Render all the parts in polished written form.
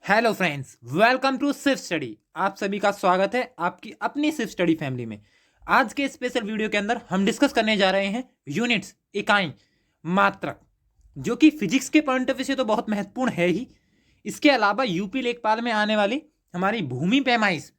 Hello friends, welcome to सिर्फ study. आप सभी का स्वागत है आपकी अपनी सिर्फ स्टडी फैमिली में। आज के स्पेशल वीडियो के अंदर हम डिस्कस करने जा रहे हैं यूनिट्स, इकाई, मात्रक, जो कि फिजिक्स के पॉइंट ऑफ व्यू से तो बहुत महत्वपूर्ण है ही। इसके अलावा यूपी लेखपाल में आने वाली हमारी भूमि पैमाइश,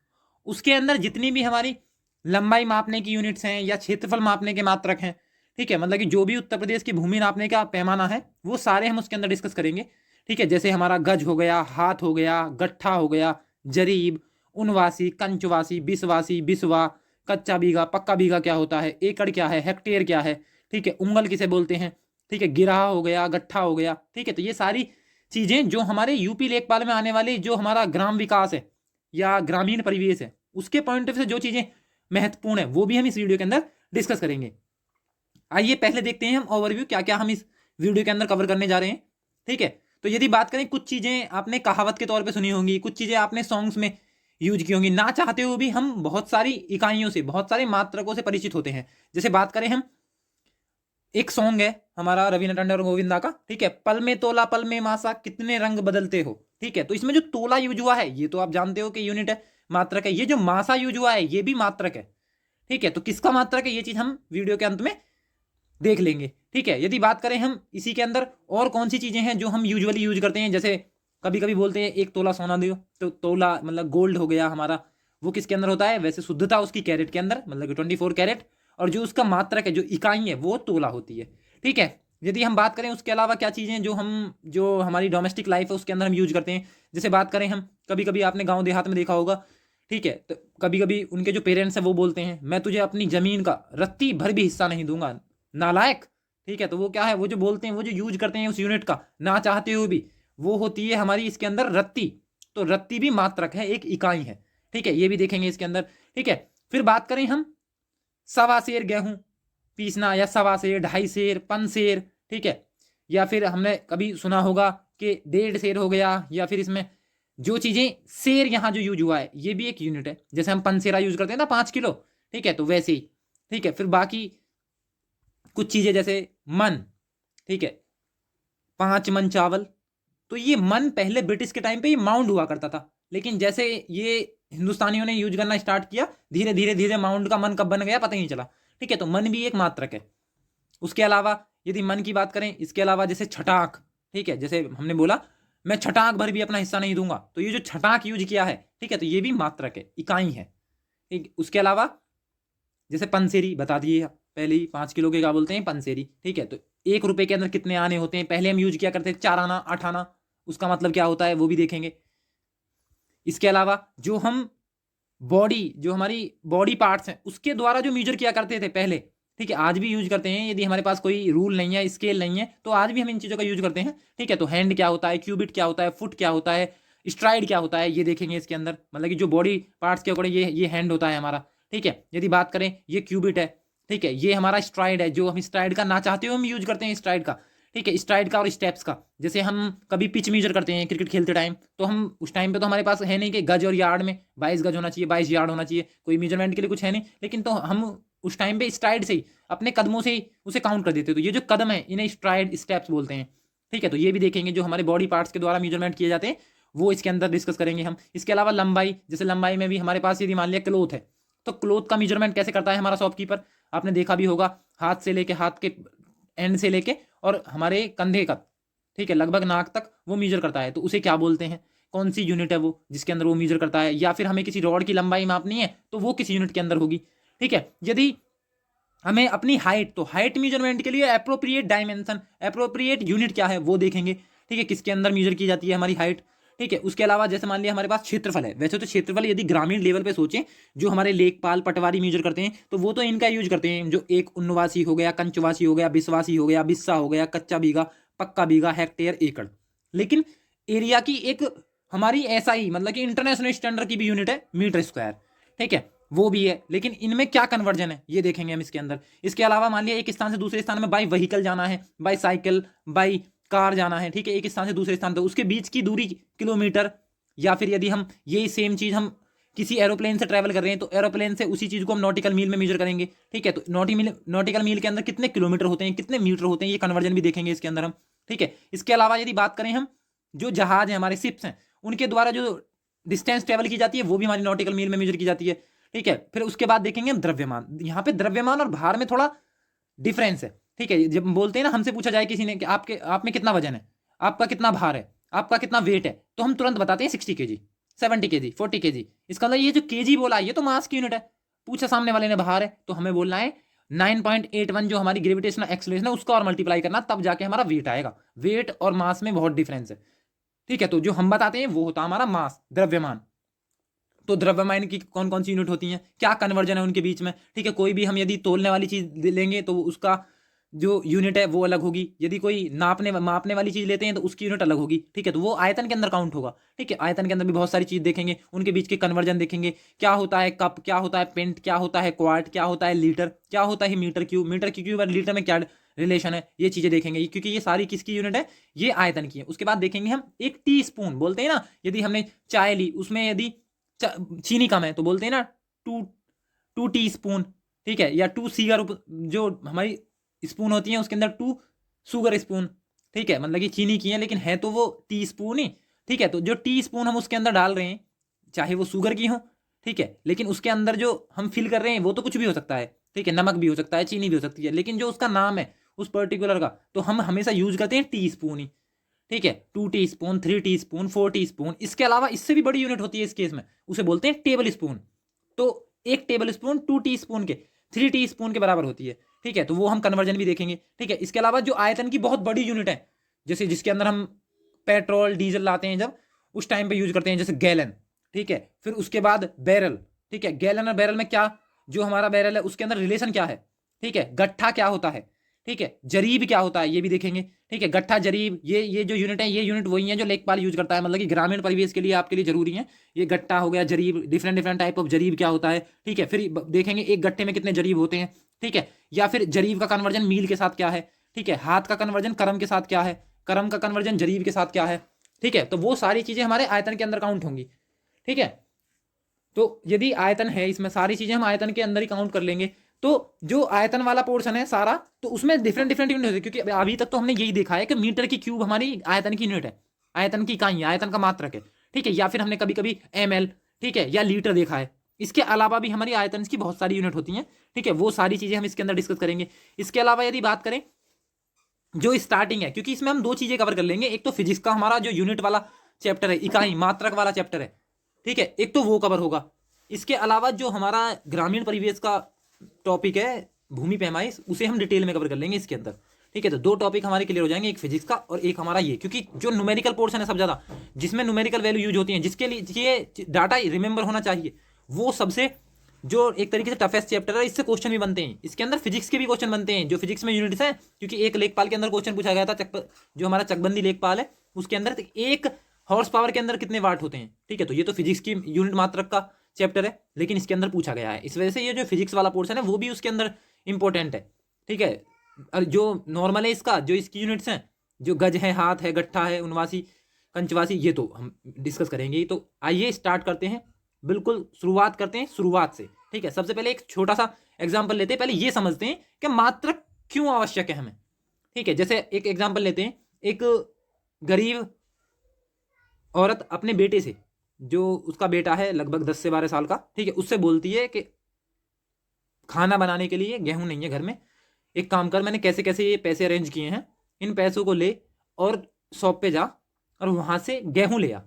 उसके अंदर जितनी भी हमारी लंबाई मापने की यूनिट्स हैं या क्षेत्रफल मापने के मात्रक हैं, ठीक है, मतलब कि जो भी उत्तर प्रदेश की भूमि नापने का पैमाना है वो सारे हम उसके अंदर डिस्कस करेंगे। ठीक है, जैसे हमारा गज हो गया, हाथ हो गया, गट्ठा हो गया, जरीब, उनवासी, कंचवासी, बिसवासी, बिसवा, कच्चा बीघा, पक्का बीघा क्या होता है, एकड़ क्या है, हेक्टेयर क्या है, ठीक है, उंगल किसे बोलते हैं, ठीक है, गिरहा हो गया, गट्ठा हो गया। ठीक है, तो ये सारी चीजें जो हमारे यूपी लेखपाल में आने वाली जो हमारा ग्राम विकास है या ग्रामीण परिवेश है उसके पॉइंट ऑफ से जो चीजें महत्वपूर्ण है वो भी हम इस वीडियो के अंदर डिस्कस करेंगे। आइए पहले देखते हैं हम ओवरव्यू क्या क्या हम इस वीडियो के अंदर कवर करने जा रहे हैं। ठीक है, तो यदि बात करें, कुछ चीजें आपने कहावत के तौर पे सुनी होंगी, कुछ चीजें आपने सॉन्ग्स में यूज की होंगी, ना चाहते हुए भी हम बहुत सारी इकाइयों से, बहुत सारे मात्रकों से परिचित होते हैं। जैसे बात करें हम, एक सॉन्ग है हमारा रवीना टंडन और गोविंदा का, ठीक है, पल में तोला पल में मासा कितने रंग बदलते हो। ठीक है, तो इसमें जो तोला यूज हुआ है ये तो आप जानते हो कि यूनिट है, मात्रक है। ये जो मासा यूज हुआ है ये भी मात्रक है। ठीक है, तो किसका मात्रक है ये चीज हम वीडियो के अंत में देख लेंगे। ठीक है, यदि बात करें हम इसी के अंदर और कौन सी चीजें हैं जो हम यूजुअली यूज करते हैं, जैसे कभी कभी बोलते हैं एक तोला सोना दो, तो तोला मतलब गोल्ड हो गया हमारा, वो किसके अंदर होता है, वैसे शुद्धता उसकी कैरेट के अंदर, मतलब कि 24 कैरेट, और जो उसका मात्रक है, जो इकाई है, वो तोला होती है। ठीक है, यदि हम बात करें उसके अलावा क्या चीज़ें जो हमारी डोमेस्टिक लाइफ है उसके अंदर हम यूज करते हैं, जैसे बात करें हम, कभी कभी आपने गाँव देहात में देखा होगा, ठीक है, तो कभी कभी उनके जो पेरेंट्स हैं वो बोलते हैं मैं तुझे अपनी जमीन का रत्ती भर भी हिस्सा नहीं दूंगा, नालायक। ठीक है, तो वो क्या है, वो जो बोलते हैं, वो जो यूज करते हैं उस यूनिट का ना चाहते हुए भी, वो होती है हमारी इसके अंदर रत्ती। तो रत्ती भी मात्रक है, एक इकाई है। ठीक है, ये भी देखेंगे इसके अंदर। ठीक है, फिर बात करें हम, सवा सेर गेहूं पीसना, या सवा सेर, 2.5 सेर, 5 सेर। ठीक है, या फिर हमने कभी सुना होगा कि 1.5 सेर हो गया, या फिर इसमें जो चीजें सेर यहां जो यूज हुआ है ये भी एक यूनिट है, जैसे हम 5 सेरा यूज करते हैं ना, 5 किलो। ठीक है, तो वैसे ही। ठीक है, फिर बाकी कुछ चीजें जैसे मन, ठीक है, 5 मन चावल। तो ये मन पहले ब्रिटिश के टाइम पे ये माउंड हुआ करता था, लेकिन जैसे ये हिंदुस्तानियों ने यूज करना स्टार्ट किया, धीरे धीरे धीरे माउंड का मन कब बन गया पता ही नहीं चला। ठीक है, तो मन भी एक मात्रक है। उसके अलावा यदि मन की बात करें, इसके अलावा जैसे छटाक, ठीक है, जैसे हमने बोला मैं छटाक भर भी अपना हिस्सा नहीं दूंगा, तो ये जो छटाक यूज किया है, ठीक है, तो ये भी मात्रक है, इकाई है। ठीक, उसके अलावा जैसे पंसेरी बता दिए पहले ही, 5 किलो के क्या बोलते हैं, पंसेरी। ठीक है, तो 1 रुपए के अंदर कितने आने होते हैं, पहले हम यूज किया करते थे 4 आना, 8 आना, उसका मतलब क्या होता है वो भी देखेंगे। इसके अलावा जो हम बॉडी, जो हमारी बॉडी पार्ट्स हैं उसके द्वारा जो मेजर किया करते थे पहले, ठीक है, आज भी यूज करते हैं, यदि हमारे पास कोई रूल नहीं है, स्केल नहीं है, तो आज भी हम इन चीज़ों का यूज करते हैं। ठीक है, तो हैंड क्या होता है, क्यूबिट क्या होता है, फुट क्या होता है, स्ट्राइड क्या होता है, ये देखेंगे इसके अंदर, मतलब कि जो बॉडी पार्ट्स के अकॉर्डिंग ये हैंड होता है हमारा। ठीक है, यदि बात करें ये क्यूबिट है, ठीक है, ये हमारा स्ट्राइड है, जो हम स्ट्राइड का ना चाहते हुए हम यूज करते हैं स्ट्राइड का। ठीक है, स्ट्राइड का और स्टेप्स का, जैसे हम कभी पिच मेजर करते हैं क्रिकेट खेलते टाइम, तो हम उस टाइम पे तो हमारे पास है नहीं कि गज और यार्ड में 22 गज होना चाहिए, 22 यार्ड होना चाहिए, कोई मेजरमेंट के लिए कुछ है नहीं, लेकिन तो हम उस टाइम पे स्ट्राइड से ही, अपने कदमों से ही उसे काउंट कर देते हैं। तो ये जो कदम है इन्हें स्ट्राइड स्टेप्स बोलते हैं। ठीक है, तो ये भी देखेंगे जो हमारे बॉडी पार्ट्स के द्वारा मेजरमेंट किए जाते हैं, वो इसके अंदर डिस्कस करेंगे हम। इसके अलावा लंबाई, जैसे लंबाई में भी हमारे पास यदि मान लिया क्लोथ है, तो क्लोथ का मेजरमेंट कैसे करता है हमारा शॉपकीपर, आपने देखा भी होगा, हाथ से लेके, हाथ के एंड से लेके और हमारे कंधे का, ठीक है, लगभग नाक तक वो मीजर करता है, तो उसे क्या बोलते हैं, कौन सी यूनिट है वो जिसके अंदर वो मीजर करता है। या फिर हमें किसी रॉड की लंबाई मापनी है तो वो किस यूनिट के अंदर होगी। ठीक है, यदि हमें अपनी हाइट, तो हाइट मेजरमेंट के लिए अप्रोप्रिएट डायमेंशन, अप्रोप्रिएट यूनिट क्या है वो देखेंगे। ठीक है, किसके अंदर मेजर की जाती है हमारी हाइट। ठीक है, उसके अलावा जैसे मान लिया हमारे पास क्षेत्रफल है, वैसे तो क्षेत्रफल यदि ग्रामीण लेवल पे सोचें, जो हमारे लेखपाल पटवारी मेजर करते हैं, तो वो तो इनका यूज करते हैं, जो एक उन्नवासी हो गया, कंचवासी हो गया, बिसवासी हो गया, बिस्सा हो गया, कच्चा बीघा, पक्का बीघा, हेक्टेयर, एकड़। लेकिन एरिया की एक हमारी ऐसा ही, मतलब कि इंटरनेशनल स्टैंडर्ड की भी यूनिट है मीटर स्क्वायर। ठीक है, वो भी है, लेकिन इनमें क्या कन्वर्जन है ये देखेंगे हम इसके अंदर। इसके अलावा मान लिया एक स्थान से दूसरे स्थान में बाई व्हीकल जाना है, बाई साइकिल, बाई कार जाना है, ठीक है, एक स्थान से दूसरे स्थान, तो उसके बीच की दूरी किलोमीटर। या फिर यदि हम यही सेम चीज हम किसी एरोप्लेन से ट्रैवल कर रहे हैं, तो एरोप्लेन से उसी चीज को हम नॉटिकल मील में मेजर करेंगे। ठीक है, तो नॉटिकल मील के अंदर कितने किलोमीटर होते हैं, कितने मीटर होते हैं, ये कन्वर्जन भी देखेंगे इसके अंदर हम। ठीक है, इसके अलावा यदि बात करें हम, जो जहाज है हमारे शिप्स हैं, उनके द्वारा जो डिस्टेंस ट्रेवल की जाती है वो भी हमारी नॉटिकल मील में मेजर की जाती है। ठीक है, फिर उसके बाद देखेंगे द्रव्यमान। यहाँ पे द्रव्यमान और भार में थोड़ा डिफरेंस है। ठीक है, जब बोलते हैं ना, हमसे पूछा जाए किसी ने कि आप में कितना वजन है, आपका कितना भार है, आपका कितना वेट है, तो हम तुरंत बताते हैं 60 kg, 70 kg, 40 kg। इसका मतलब ये जो kg बोला ये तो मास की यूनिट है। पूछा सामने वाले ने भार है तो हमें बोलना है 9.81 जो हमारी ग्रेविटेशनल एक्सेलरेशन है उसका और मल्टीप्लाई करना, तब जाके हमारा वेट आएगा। वेट और मास में बहुत डिफरेंस है। ठीक है, तो जो हम बताते हैं वो होता है हमारा मास, द्रव्यमान। तो द्रव्यमान की कौन कौन सी यूनिट होती हैं, क्या कन्वर्जन है उनके बीच में। ठीक है, कोई भी हम यदि तोलने वाली चीज लेंगे तो उसका जो यूनिट है वो अलग होगी। यदि कोई मापने वाली चीज लेते हैं तो उसकी यूनिट अलग होगी। ठीक है, तो वो आयतन के अंदर काउंट होगा। ठीक है, आयतन के अंदर भी बहुत सारी चीज देखेंगे, उनके बीच के कन्वर्जन देखेंगे। क्या होता है कप, क्या होता है पेंट, क्या होता है क्वार्ट, क्या होता है लीटर, क्या होता है मीटर क्यूब। मीटर क्यूब और लीटर में क्या रिलेशन है, ये चीजें देखेंगे, क्योंकि ये सारी किसकी यूनिट है, ये आयतन की है। उसके बाद देखेंगे हम एक टी स्पून, बोलते हैं ना, यदि हमने चाय ली उसमें यदि चीनी कम है तो बोलते हैं ना टू टू टी स्पून। ठीक है, या टू सीगर, जो हमारी स्पून होती है उसके अंदर टू शुगर स्पून। ठीक है, मतलब कि चीनी की है लेकिन है तो वो टी स्पून ही। ठीक है, तो जो टी स्पून हम उसके अंदर डाल रहे हैं चाहे वो शुगर की हो, ठीक है, लेकिन उसके अंदर जो हम फिल कर रहे हैं वो तो कुछ भी हो सकता है। ठीक है, नमक भी हो सकता है, चीनी भी हो सकती है, लेकिन जो उसका नाम है उस पर्टिकुलर का, तो हम हमेशा यूज करते हैं टी स्पून ही। ठीक है, 2 tea spoon, 3 tea spoon, 4 tea spoon. इसके अलावा इससे भी बड़ी यूनिट होती है इस केस में, उसे बोलते हैं टेबल स्पून। तो एक टेबल स्पून 2 टी स्पून के 3 टी स्पून के बराबर होती है। ठीक है, तो वो हम कन्वर्जन भी देखेंगे। ठीक है, इसके अलावा जो आयतन की बहुत बड़ी यूनिट है, जैसे जिसके अंदर हम पेट्रोल डीजल लाते हैं जब, उस टाइम पे यूज करते हैं, जैसे गैलन। ठीक है, फिर उसके बाद बैरल। ठीक है, गैलन और बैरल में क्या, जो हमारा बैरल है उसके अंदर रिलेशन क्या है। ठीक है, गट्ठा क्या होता है। ठीक है, जरीब क्या होता है ये भी देखेंगे। ठीक है, गट्ठा जरीब, ये जो यूनिट है, ये यूनिट वही है जो लेखपाल यूज करता है, मतलब कि ग्रामीण परिवेश के लिए आपके लिए जरूरी है। ये गट्टा हो गया, जरीब, डिफरेंट डिफरेंट टाइप ऑफ जरीब क्या होता है। ठीक है, फिर देखेंगे एक गट्टे में कितने जरीब होते हैं। ठीक है, या फिर जरीब का कन्वर्जन मील के साथ क्या है। ठीक है, हाथ का कन्वर्जन करम के साथ क्या है, करम का कन्वर्जन जरीब के साथ क्या है। ठीक है, तो वो सारी चीजें हमारे आयतन के अंदर काउंट होंगी। ठीक है, तो यदि आयतन है, इसमें सारी चीजें हम आयतन के अंदर ही काउंट कर लेंगे। तो जो आयतन वाला पोर्शन है सारा, तो उसमें डिफरेंट डिफरेंट यूनिट होती है, क्योंकि अभी तक तो हमने यही देखा है कि मीटर की क्यूब हमारी आयतन की यूनिट है, आयतन की इकाई है, आयतन का मात्रक है। ठीक है, या फिर हमने कभी कभी ml, ठीक है, या लीटर देखा है। इसके अलावा भी हमारी आयतन की बहुत सारी यूनिट होती हैं। ठीक है, वो सारी चीजें हम इसके अंदर डिस्कस करेंगे। इसके अलावा यदि बात करें जो स्टार्टिंग है, क्योंकि इसमें हम दो चीजें कवर कर लेंगे, एक तो फिजिक्स का हमारा जो यूनिट वाला चैप्टर है, इकाई मात्रक वाला चैप्टर है। ठीक है, एक तो वो कवर होगा। इसके अलावा जो हमारा ग्रामीण परिवेश का टॉपिक है, भूमि पैमाइश, उसे हम डिटेल में कवर कर लेंगे इसके अंदर। ठीक है, तो दो टॉपिक हमारे क्लियर हो जाएंगे, एक फिजिक्स का और एक हमारा ये, क्योंकि जो न्यूमेरिकल पोर्शन है सब ज्यादा, जिसमें न्यूमेरिकल वैल्यू यूज होती है, जिसके लिए ये डाटा रिमेंबर होना चाहिए, वो सबसे जो एक तरीके से टफेस्ट चैप्टर है। इससे क्वेश्चन भी बनते हैं, इसके अंदर फिजिक्स के भी क्वेश्चन बनते हैं, जो फिजिक्स में यूनिट्स हैं। क्योंकि एक लेखपाल के अंदर क्वेश्चन पूछा गया था, जो हमारा चकबंदी लेखपाल है उसके अंदर, एक हॉर्स पावर के अंदर कितने वाट होते हैं। ठीक है, तो ये तो फिजिक्स की यूनिट मात्रक का चैप्टर है, लेकिन इसके अंदर पूछा गया है, इस वजह से ये जो फिजिक्स वाला पोर्शन है वो भी उसके अंदर इंपॉर्टेंट है। ठीक है, और जो नॉर्मल है इसका, जो इसकी यूनिट्स हैं, जो गज है, हाथ है, गट्ठा है, उनवासी, कंचवासी, ये तो हम डिस्कस करेंगे। तो आइए स्टार्ट करते हैं, बिल्कुल शुरुआत करते हैं शुरुआत से। ठीक है, सबसे पहले एक छोटा सा एग्जाम्पल लेते हैं, पहले ये समझते हैं कि मात्रक क्यों आवश्यक है हमें। ठीक है, जैसे एक एग्जाम्पल लेते हैं, एक गरीब औरत अपने बेटे से, जो उसका बेटा है लगभग 10 से 12 साल का, ठीक है, उससे बोलती है कि खाना बनाने के लिए गेहूं नहीं है घर में, एक काम कर, मैंने कैसे कैसे ये पैसे अरेंज किए हैं, इन पैसों को ले और शॉप पे जा और वहां से गेहूं ले आ।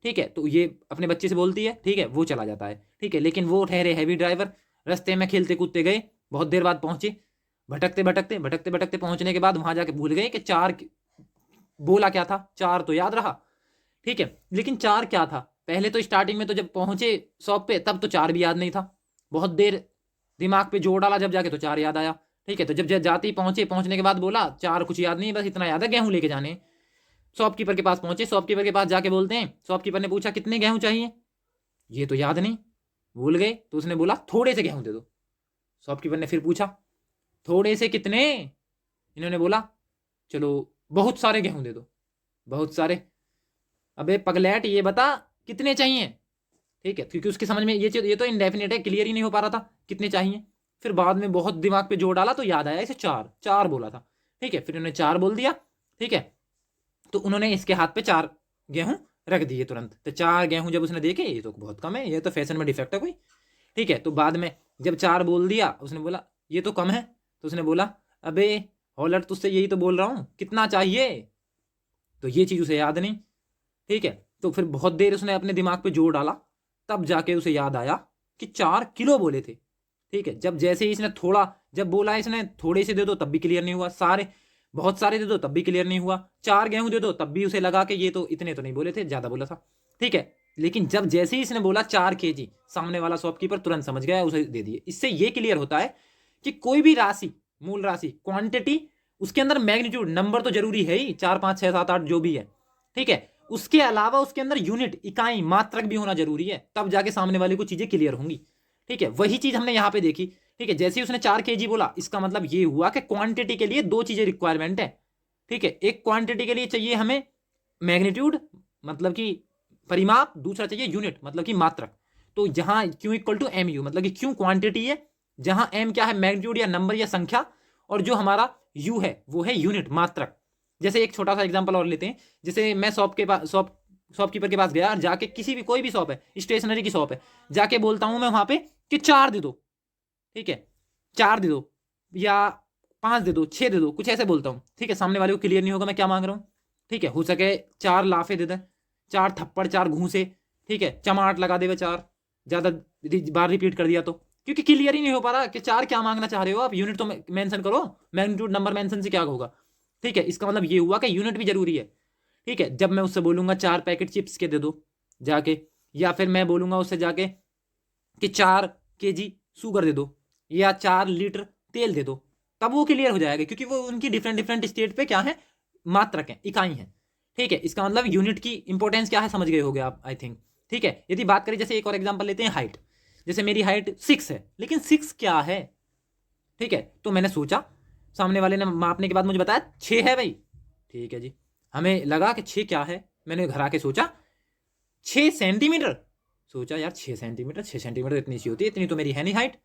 ठीक है, तो ये अपने बच्चे से बोलती है, ठीक है, वो चला जाता है। ठीक है, लेकिन वो ठहरे हैवी ड्राइवर, रास्ते में खेलते कूदते गए, बहुत देर बाद पहुंचे, भटकते भटकते भटकते भटकते पहुंचने के बाद वहां जाके भूल गए कि चार बोला क्या था। चार तो याद रहा, ठीक है, लेकिन चार क्या था, पहले तो स्टार्टिंग में तो जब पहुंचे शॉप पे तब तो चार भी याद नहीं था, बहुत देर दिमाग पे जोर डाला, जब जाके तो चार याद आया। ठीक है, तो जब जाते ही पहुंचने के बाद बोला चार कुछ याद नहीं, बस इतना याद है गेहूं लेके जाने। शॉपकीपर के पास पहुंचे, शॉपकीपर के पास जाके बोलते हैं, शॉपकीपर ने पूछा कितने गेहूं चाहिए, ये तो याद नहीं, भूल गए, तो उसने बोला थोड़े से गेहूं दे दो। शॉपकीपर ने फिर पूछा थोड़े से कितने, इन्होंने बोला चलो बहुत सारे गेहूं दे दो। बहुत सारे, अबे पगलैट ये बता कितने चाहिए। ठीक है, क्योंकि उसकी समझ में ये तो इनडेफिनेट है, क्लियर ही नहीं हो पा रहा था कितने चाहिए। फिर बाद में बहुत दिमाग पे जोर डाला तो याद आया इसे चार चार बोला था। ठीक है, फिर उन्होंने चार बोल दिया। ठीक है, तो उन्होंने इसके हाथ पे चार गेहूं रख दिए तुरंत। तो 4 गेहूं जब उसने देखे, ये तो बहुत कम है, ये तो फैशन में डिफेक्ट है कोई। ठीक है, तो बाद में जब 4 बोल दिया, उसने बोला ये तो कम है। तो उसने बोला अबे हॉलट, तुझसे यही तो बोल रहा हूँ, कितना चाहिए। तो ये चीज़ उसे याद नहीं। ठीक है, तो फिर बहुत देर उसने अपने दिमाग पे जोर डाला, तब जाके उसे याद आया कि 4 किलो बोले थे। ठीक है, जब जैसे ही इसने थोड़ा, जब बोला इसने थोड़े से दे दो तब भी क्लियर नहीं हुआ, सारे बहुत सारे दे दो तब भी क्लियर नहीं हुआ, 4 गेहूं दे दो तब भी उसे लगा कि ये तो इतने तो नहीं बोले थे, ज्यादा बोला था। ठीक है, लेकिन जब जैसे ही इसने बोला 4 kg, सामने वाला शॉपकीपर तुरंत समझ गया, उसे दे दिए। इससे ये क्लियर होता है कि कोई भी राशि, मूल राशि, क्वांटिटी, उसके अंदर मैग्नीट्यूड, नंबर तो जरूरी है ही, 4 5 6 7 8 जो भी है। ठीक है, उसके अलावा उसके अंदर यूनिट, इकाई, मात्रक भी होना जरूरी है, तब जाके सामने वाले को चीजें क्लियर होंगी। ठीक है, वही चीज हमने यहां पे देखी। ठीक है, जैसे ही उसने 4 kg बोला, इसका मतलब ये हुआ कि क्वांटिटी के लिए 2 चीजें रिक्वायरमेंट है। ठीक है, एक क्वांटिटी के लिए चाहिए हमें मैग्नीट्यूड, मतलब कि परिमाप, दूसरा चाहिए यूनिट, मतलब कि मात्रक। तो जहां Q equal to M U, मतलब कि Q क्वांटिटी है, जहां M क्या है, मैग्नीट्यूड या नंबर या संख्या, और जो हमारा U है वो है यूनिट, मात्रक। जैसे एक छोटा सा एग्जांपल और लेते हैं। जैसे मैं शॉपकीपर के पास गया और जाके, किसी भी कोई भी शॉप है, स्टेशनरी की शॉप है, जाके बोलता हूं मैं वहां पे कि 4 दे दो। ठीक है, 4 दे दो, या 5 दे दो, 6 दे दो, कुछ ऐसे बोलता हूँ। ठीक है, सामने वाले को क्लियर नहीं होगा मैं क्या मांग रहा हूँ। ठीक है, हो सके 4 लाफे दे दे, 4 थप्पड़, 4 घूंसे। ठीक है, चमाट लगा दे 4, ज्यादा बार रिपीट कर दिया तो, क्योंकि क्लियर ही नहीं हो पा रहा कि 4 क्या मांगना चाह रहे हो आप। यूनिट तो मेंशन करो, मैग्नीट्यूड नंबर मेंशन से क्या होगा। ठीक है, इसका मतलब ये हुआ कि यूनिट भी जरूरी है। ठीक है, जब मैं उससे बोलूंगा 4 पैकेट चिप्स के दे दो जाके, या फिर मैं बोलूंगा उससे जाके कि 4 kg शुगर दे दो, या 4 लीटर तेल दे दो, तब वो क्लियर हो जाएगा, क्योंकि वो उनकी डिफरेंट डिफरेंट स्टेट पे क्या है, मात्रक है, इकाई है। ठीक है, इसका मतलब यूनिट की इंपॉर्टेंस क्या है समझ गए होगे आप, आई थिंक। ठीक है, यदि बात करें, जैसे एक और एग्जांपल लेते हैं, हाइट। जैसे मेरी हाइट 6 है, लेकिन 6 क्या है। ठीक है, तो मैंने सोचा, सामने वाले ने मापने के बाद मुझे बताया 6 है भाई। ठीक है जी, हमें लगा कि 6 क्या है। मैंने घर आके सोचा 6 सेंटीमीटर। सोचा यार 6 सेंटीमीटर, 6 सेंटीमीटर इतनी सी होती है, इतनी तो मेरी है नहीं हाइट।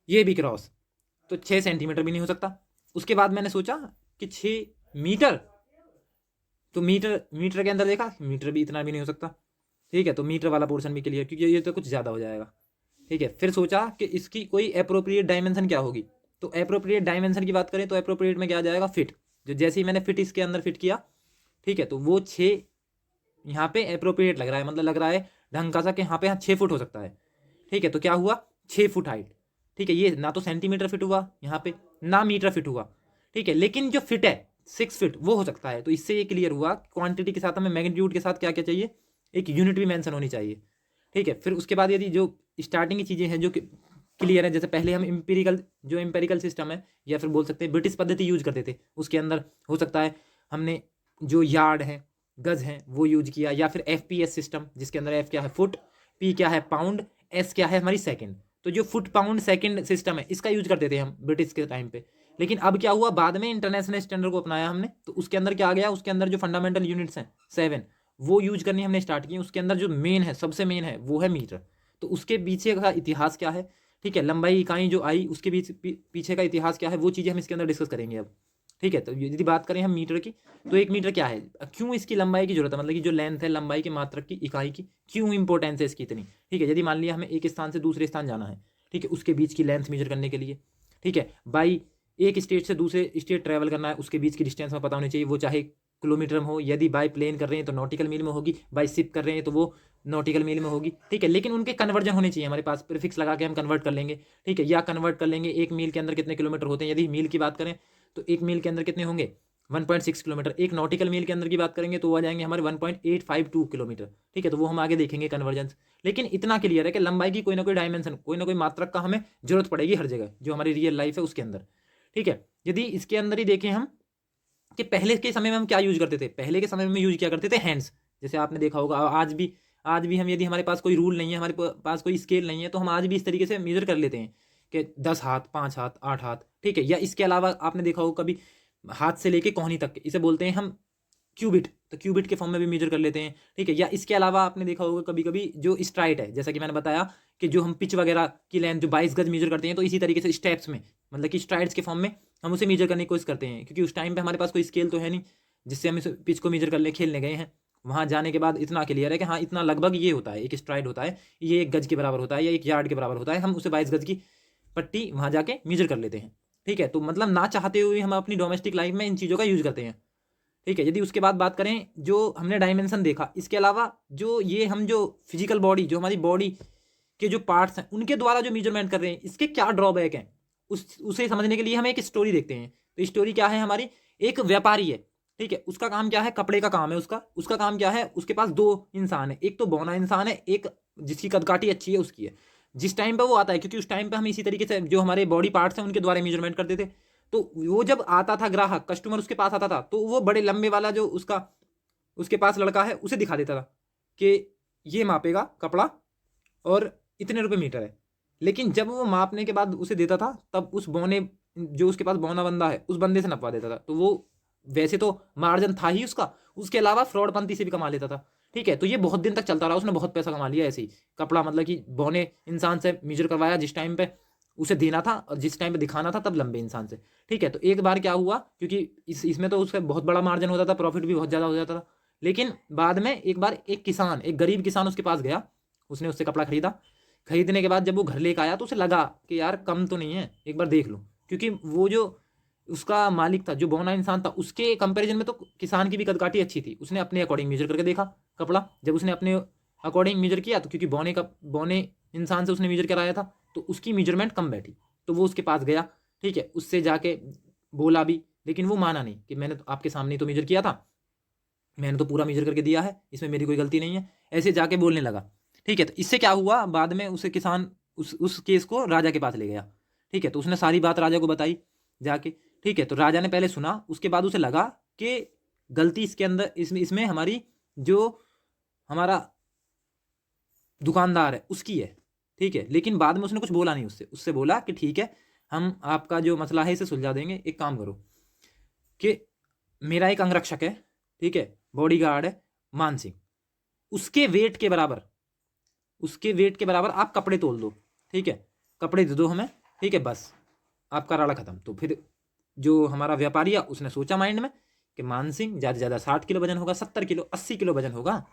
ये भी क्रॉस, तो 6 सेंटीमीटर भी नहीं हो सकता। उसके बाद मैंने सोचा कि 6 मीटर, तो मीटर, मीटर के अंदर देखा, मीटर भी इतना भी नहीं हो सकता। ठीक है, तो मीटर वाला पोर्शन भी क्लियर, क्योंकि ये तो कुछ ज़्यादा हो जाएगा। ठीक है, फिर सोचा कि इसकी कोई अप्रोप्रिएट डायमेंशन क्या होगी। तो अप्रोप्रिएट डायमेंशन की बात करें तो अप्रोप्रिएट में क्या आ जाएगा, फिट। जो जैसे ही मैंने फिट इसके अंदर फिट किया, ठीक है, तो वो 6 यहाँ पे अप्रोप्रिएट लग रहा है, मतलब लग रहा है ढंग का सा कि यहाँ पे 6 फुट हो सकता है। ठीक है, तो क्या हुआ, 6 फुट हाइट। ठीक है, ये ना तो सेंटीमीटर फिट हुआ यहाँ पे, ना मीटर फिट हुआ। ठीक है, लेकिन जो फिट है 6 फीट वो हो सकता है। तो इससे ये क्लियर हुआ, क्वांटिटी के साथ हमें मैग्नीट्यूड के साथ क्या क्या चाहिए, एक यूनिट भी मेंशन होनी चाहिए। ठीक है, फिर उसके बाद यदि जो स्टार्टिंग की चीज़ें हैं जो क्लियर है, जैसे पहले हम एम्पिरिकल सिस्टम है, या फिर बोल सकते हैं ब्रिटिश पद्धति यूज करते थे, उसके अंदर हो सकता है हमने जो यार्ड है, गज है, वो यूज किया, या फिर FPS सिस्टम, जिसके अंदर F क्या है फुट, P क्या है पाउंड, S क्या है हमारी सेकेंड। तो जो फुट पाउंड सेकेंड सिस्टम है, इसका यूज करते थे हम ब्रिटिश के टाइम पे। लेकिन अब क्या हुआ, बाद में इंटरनेशनल स्टैंडर्ड को अपनाया हमने, तो उसके अंदर क्या आ गया, उसके अंदर जो फंडामेंटल यूनिट्स हैं 7, वो यूज करनी हमने स्टार्ट की। उसके अंदर जो मेन है, सबसे मेन है, वो है मीटर। तो उसके पीछे का इतिहास क्या है, ठीक है, लंबाई इकाई जो आई, उसके पीछे का इतिहास क्या है, वो चीज़ें हम इसके अंदर डिस्कस करेंगे अब। ठीक है, तो यदि बात करें हम मीटर की, तो एक मीटर क्या है, क्यों इसकी लंबाई की जरूरत है, मतलब कि जो लेंथ है लंबाई के मात्रक की इकाई की, क्यों इंपॉर्टेंस है इसकी इतनी। ठीक है, यदि मान लिया हमें एक स्थान से दूसरे स्थान जाना है, ठीक है, उसके बीच की लेंथ मेजर करने के लिए, ठीक है, बाई एक स्टेट से दूसरे स्टेट ट्रैवल करना है, उसके बीच की डिस्टेंस में पता होनी चाहिए, वो चाहे किलोमीटर में हो, यदि बाई प्लेन कर रहे हैं तो नॉटिकल मील में होगी, बाई शिप कर रहे हैं तो वो नॉटिकल मील में होगी। ठीक है, लेकिन उनके कन्वर्जन होने चाहिए हमारे पास, प्रीफिक्स लगा के हम कन्वर्ट कर लेंगे। ठीक है, या कन्वर्ट कर लेंगे एक मील के अंदर कितने किलोमीटर होते हैं, यदि मील की बात करें तो एक मील के अंदर कितने होंगे 1.6 किलोमीटर। एक नॉटिकल मील के अंदर की बात करेंगे तो वो आ जाएंगे हमारे 1.852 किलोमीटर। ठीक है, तो वो हम आगे देखेंगे कन्वर्जन। लेकिन इतना क्लियर है कि लंबाई की कोई ना कोई डायमेंशन, कोई ना कोई मात्रक का हमें जरूरत पड़ेगी हर जगह, जो हमारी रियल लाइफ है उसके अंदर। ठीक है, यदि इसके अंदर ही देखें हम कि पहले के समय में हम क्या यूज करते थे, पहले के समय में यूज किया करते थे हैंड्स। जैसे आपने देखा होगा, आज भी हम, यदि हमारे पास कोई रूल नहीं है, हमारे पास कोई स्केल नहीं है, तो हम आज भी इस तरीके से मेजर कर लेते हैं कि 10 हाथ, 5 हाथ, 8 हाथ। ठीक है, या इसके अलावा आपने देखा होगा कभी हाथ से लेके कोहनी तक, इसे बोलते हैं हम क्यूबिट, तो क्यूबिट के फॉर्म में भी मेजर कर लेते हैं। ठीक है, या इसके अलावा आपने देखा होगा कभी कभी जो स्ट्राइट है, जैसा कि मैंने बताया कि जो हम पिच वगैरह की लेंथ जो 22 गज मेजर करते हैं, तो इसी तरीके से स्टेप्स में, मतलब कि स्ट्राइड्स के फॉर्म में हम उसे मेजर करने की कोशिश करते हैं, क्योंकि उस टाइम पे हमारे पास कोई स्केल तो है नहीं जिससे हम इस पिच को मेजर कर ले, खेलने गए हैं, वहाँ जाने के बाद इतना क्लियर है कि हाँ इतना लगभग ये होता है, एक स्ट्राइड होता है, ये 1 गज के बराबर होता है या 1 यार्ड के बराबर होता है, हम उसे 22 गज की पट्टी वहाँ जाके मेजर कर लेते हैं। ठीक है, तो मतलब ना चाहते हुए हम अपनी डोमेस्टिक लाइफ में इन चीज़ों का यूज़ करते हैं। ठीक है, यदि उसके बाद बात करें जो हमने डायमेंशन देखा, इसके अलावा जो ये हम जो फिजिकल बॉडी, जो हमारी बॉडी के जो पार्ट्स हैं उनके द्वारा जो मेजरमेंट कर रहे हैं, इसके क्या ड्रॉबैक हैं, उसे समझने के लिए हम एक स्टोरी देखते हैं। तो स्टोरी क्या है हमारी, एक व्यापारी है, ठीक है, उसका काम क्या है, कपड़े का काम है उसका। उसका काम क्या है, उसके पास 2 इंसान है, एक तो बौना इंसान है, एक जिसकी कदकाठी अच्छी है उसकी है। जिस टाइम पे वो आता है, क्योंकि उस टाइम पे हम इसी तरीके से जो हमारे बॉडी पार्ट्स हैं उनके द्वारा मेजरमेंट करते थे, तो वो जब आता था ग्राहक, कस्टमर उसके पास आता था, तो वो बड़े लंबे वाला जो उसके पास लड़का है उसे दिखा देता था कि ये मापेगा कपड़ा और इतने रुपए मीटर है। लेकिन जब वो मापने के बाद उसे देता था, तब उस बौने, जो उसके पास बौना बंदा है, उस बंदे से नपवा देता था। तो वो वैसे तो मार्जिन था ही उसका, उसके अलावा फ्रॉडपंती से भी कमा लेता था। ठीक है, तो ये बहुत दिन तक चलता रहा, उसने बहुत पैसा कमा लिया ऐसे ही। कपड़ा मतलब कि बौने इंसान से मेजर करवाया जिस टाइम पे उसे देना था, और जिस टाइम पे दिखाना था तब लंबे इंसान से। ठीक है, तो एक बार क्या हुआ, क्योंकि इसमें तो उसका बहुत बड़ा मार्जिन होता था, प्रॉफिट भी बहुत ज़्यादा हो जाता था। लेकिन बाद में एक बार एक किसान, एक गरीब किसान उसके पास गया, उसने उससे कपड़ा खरीदा। खरीदने के बाद जब वो घर लेकर आया तो उसे लगा कि यार कम तो नहीं है, एक बार देख लो। क्योंकि वो जो उसका मालिक था, जो बौना इंसान था, उसके कंपैरिजन में तो किसान की भी कदकाठी अच्छी थी। उसने अपने अकॉर्डिंग मेजर करके देखा कपड़ा। जब उसने अपने अकॉर्डिंग मेजर किया, तो क्योंकि बौने इंसान से उसने मेजर कराया था, तो उसकी मेजरमेंट कम बैठी। तो वो उसके पास गया, ठीक है, उससे जाके बोला भी, लेकिन वो माना नहीं कि मैंने तो आपके सामने तो मेजर किया था, मैंने तो पूरा मेजर करके दिया है, इसमें मेरी कोई गलती नहीं है, ऐसे जाके बोलने लगा। ठीक है, तो इससे क्या हुआ, बाद में उसे किसान उस केस को राजा के पास ले गया। ठीक है, तो उसने सारी बात राजा को बताई जाके। ठीक है, तो राजा ने पहले सुना, उसके बाद उसे लगा कि गलती इसके अंदर, इसमें हमारी जो हमारा दुकानदार है उसकी है। ठीक है, लेकिन बाद में उसने कुछ बोला नहीं, उससे बोला कि ठीक है, हम आपका जो मसला है इसे सुलझा देंगे। एक काम करो कि मेरा एक अंगरक्षक है, ठीक है, बॉडी गार्ड है, मान सिंह, उसके वेट के बराबर, उसके वेट के बराबर आप कपड़े तोल दो। ठीक है, कपड़े दे दो हमें, ठीक है, बस आपका राड़ा खत्म। तो फिर जो हमारा व्यापारी है उसने सोचा माइंड में कि मान सिंह ज़्यादा से ज़्यादा 60 किलो वजन होगा, 70 किलो 80 किलो वजन होगा,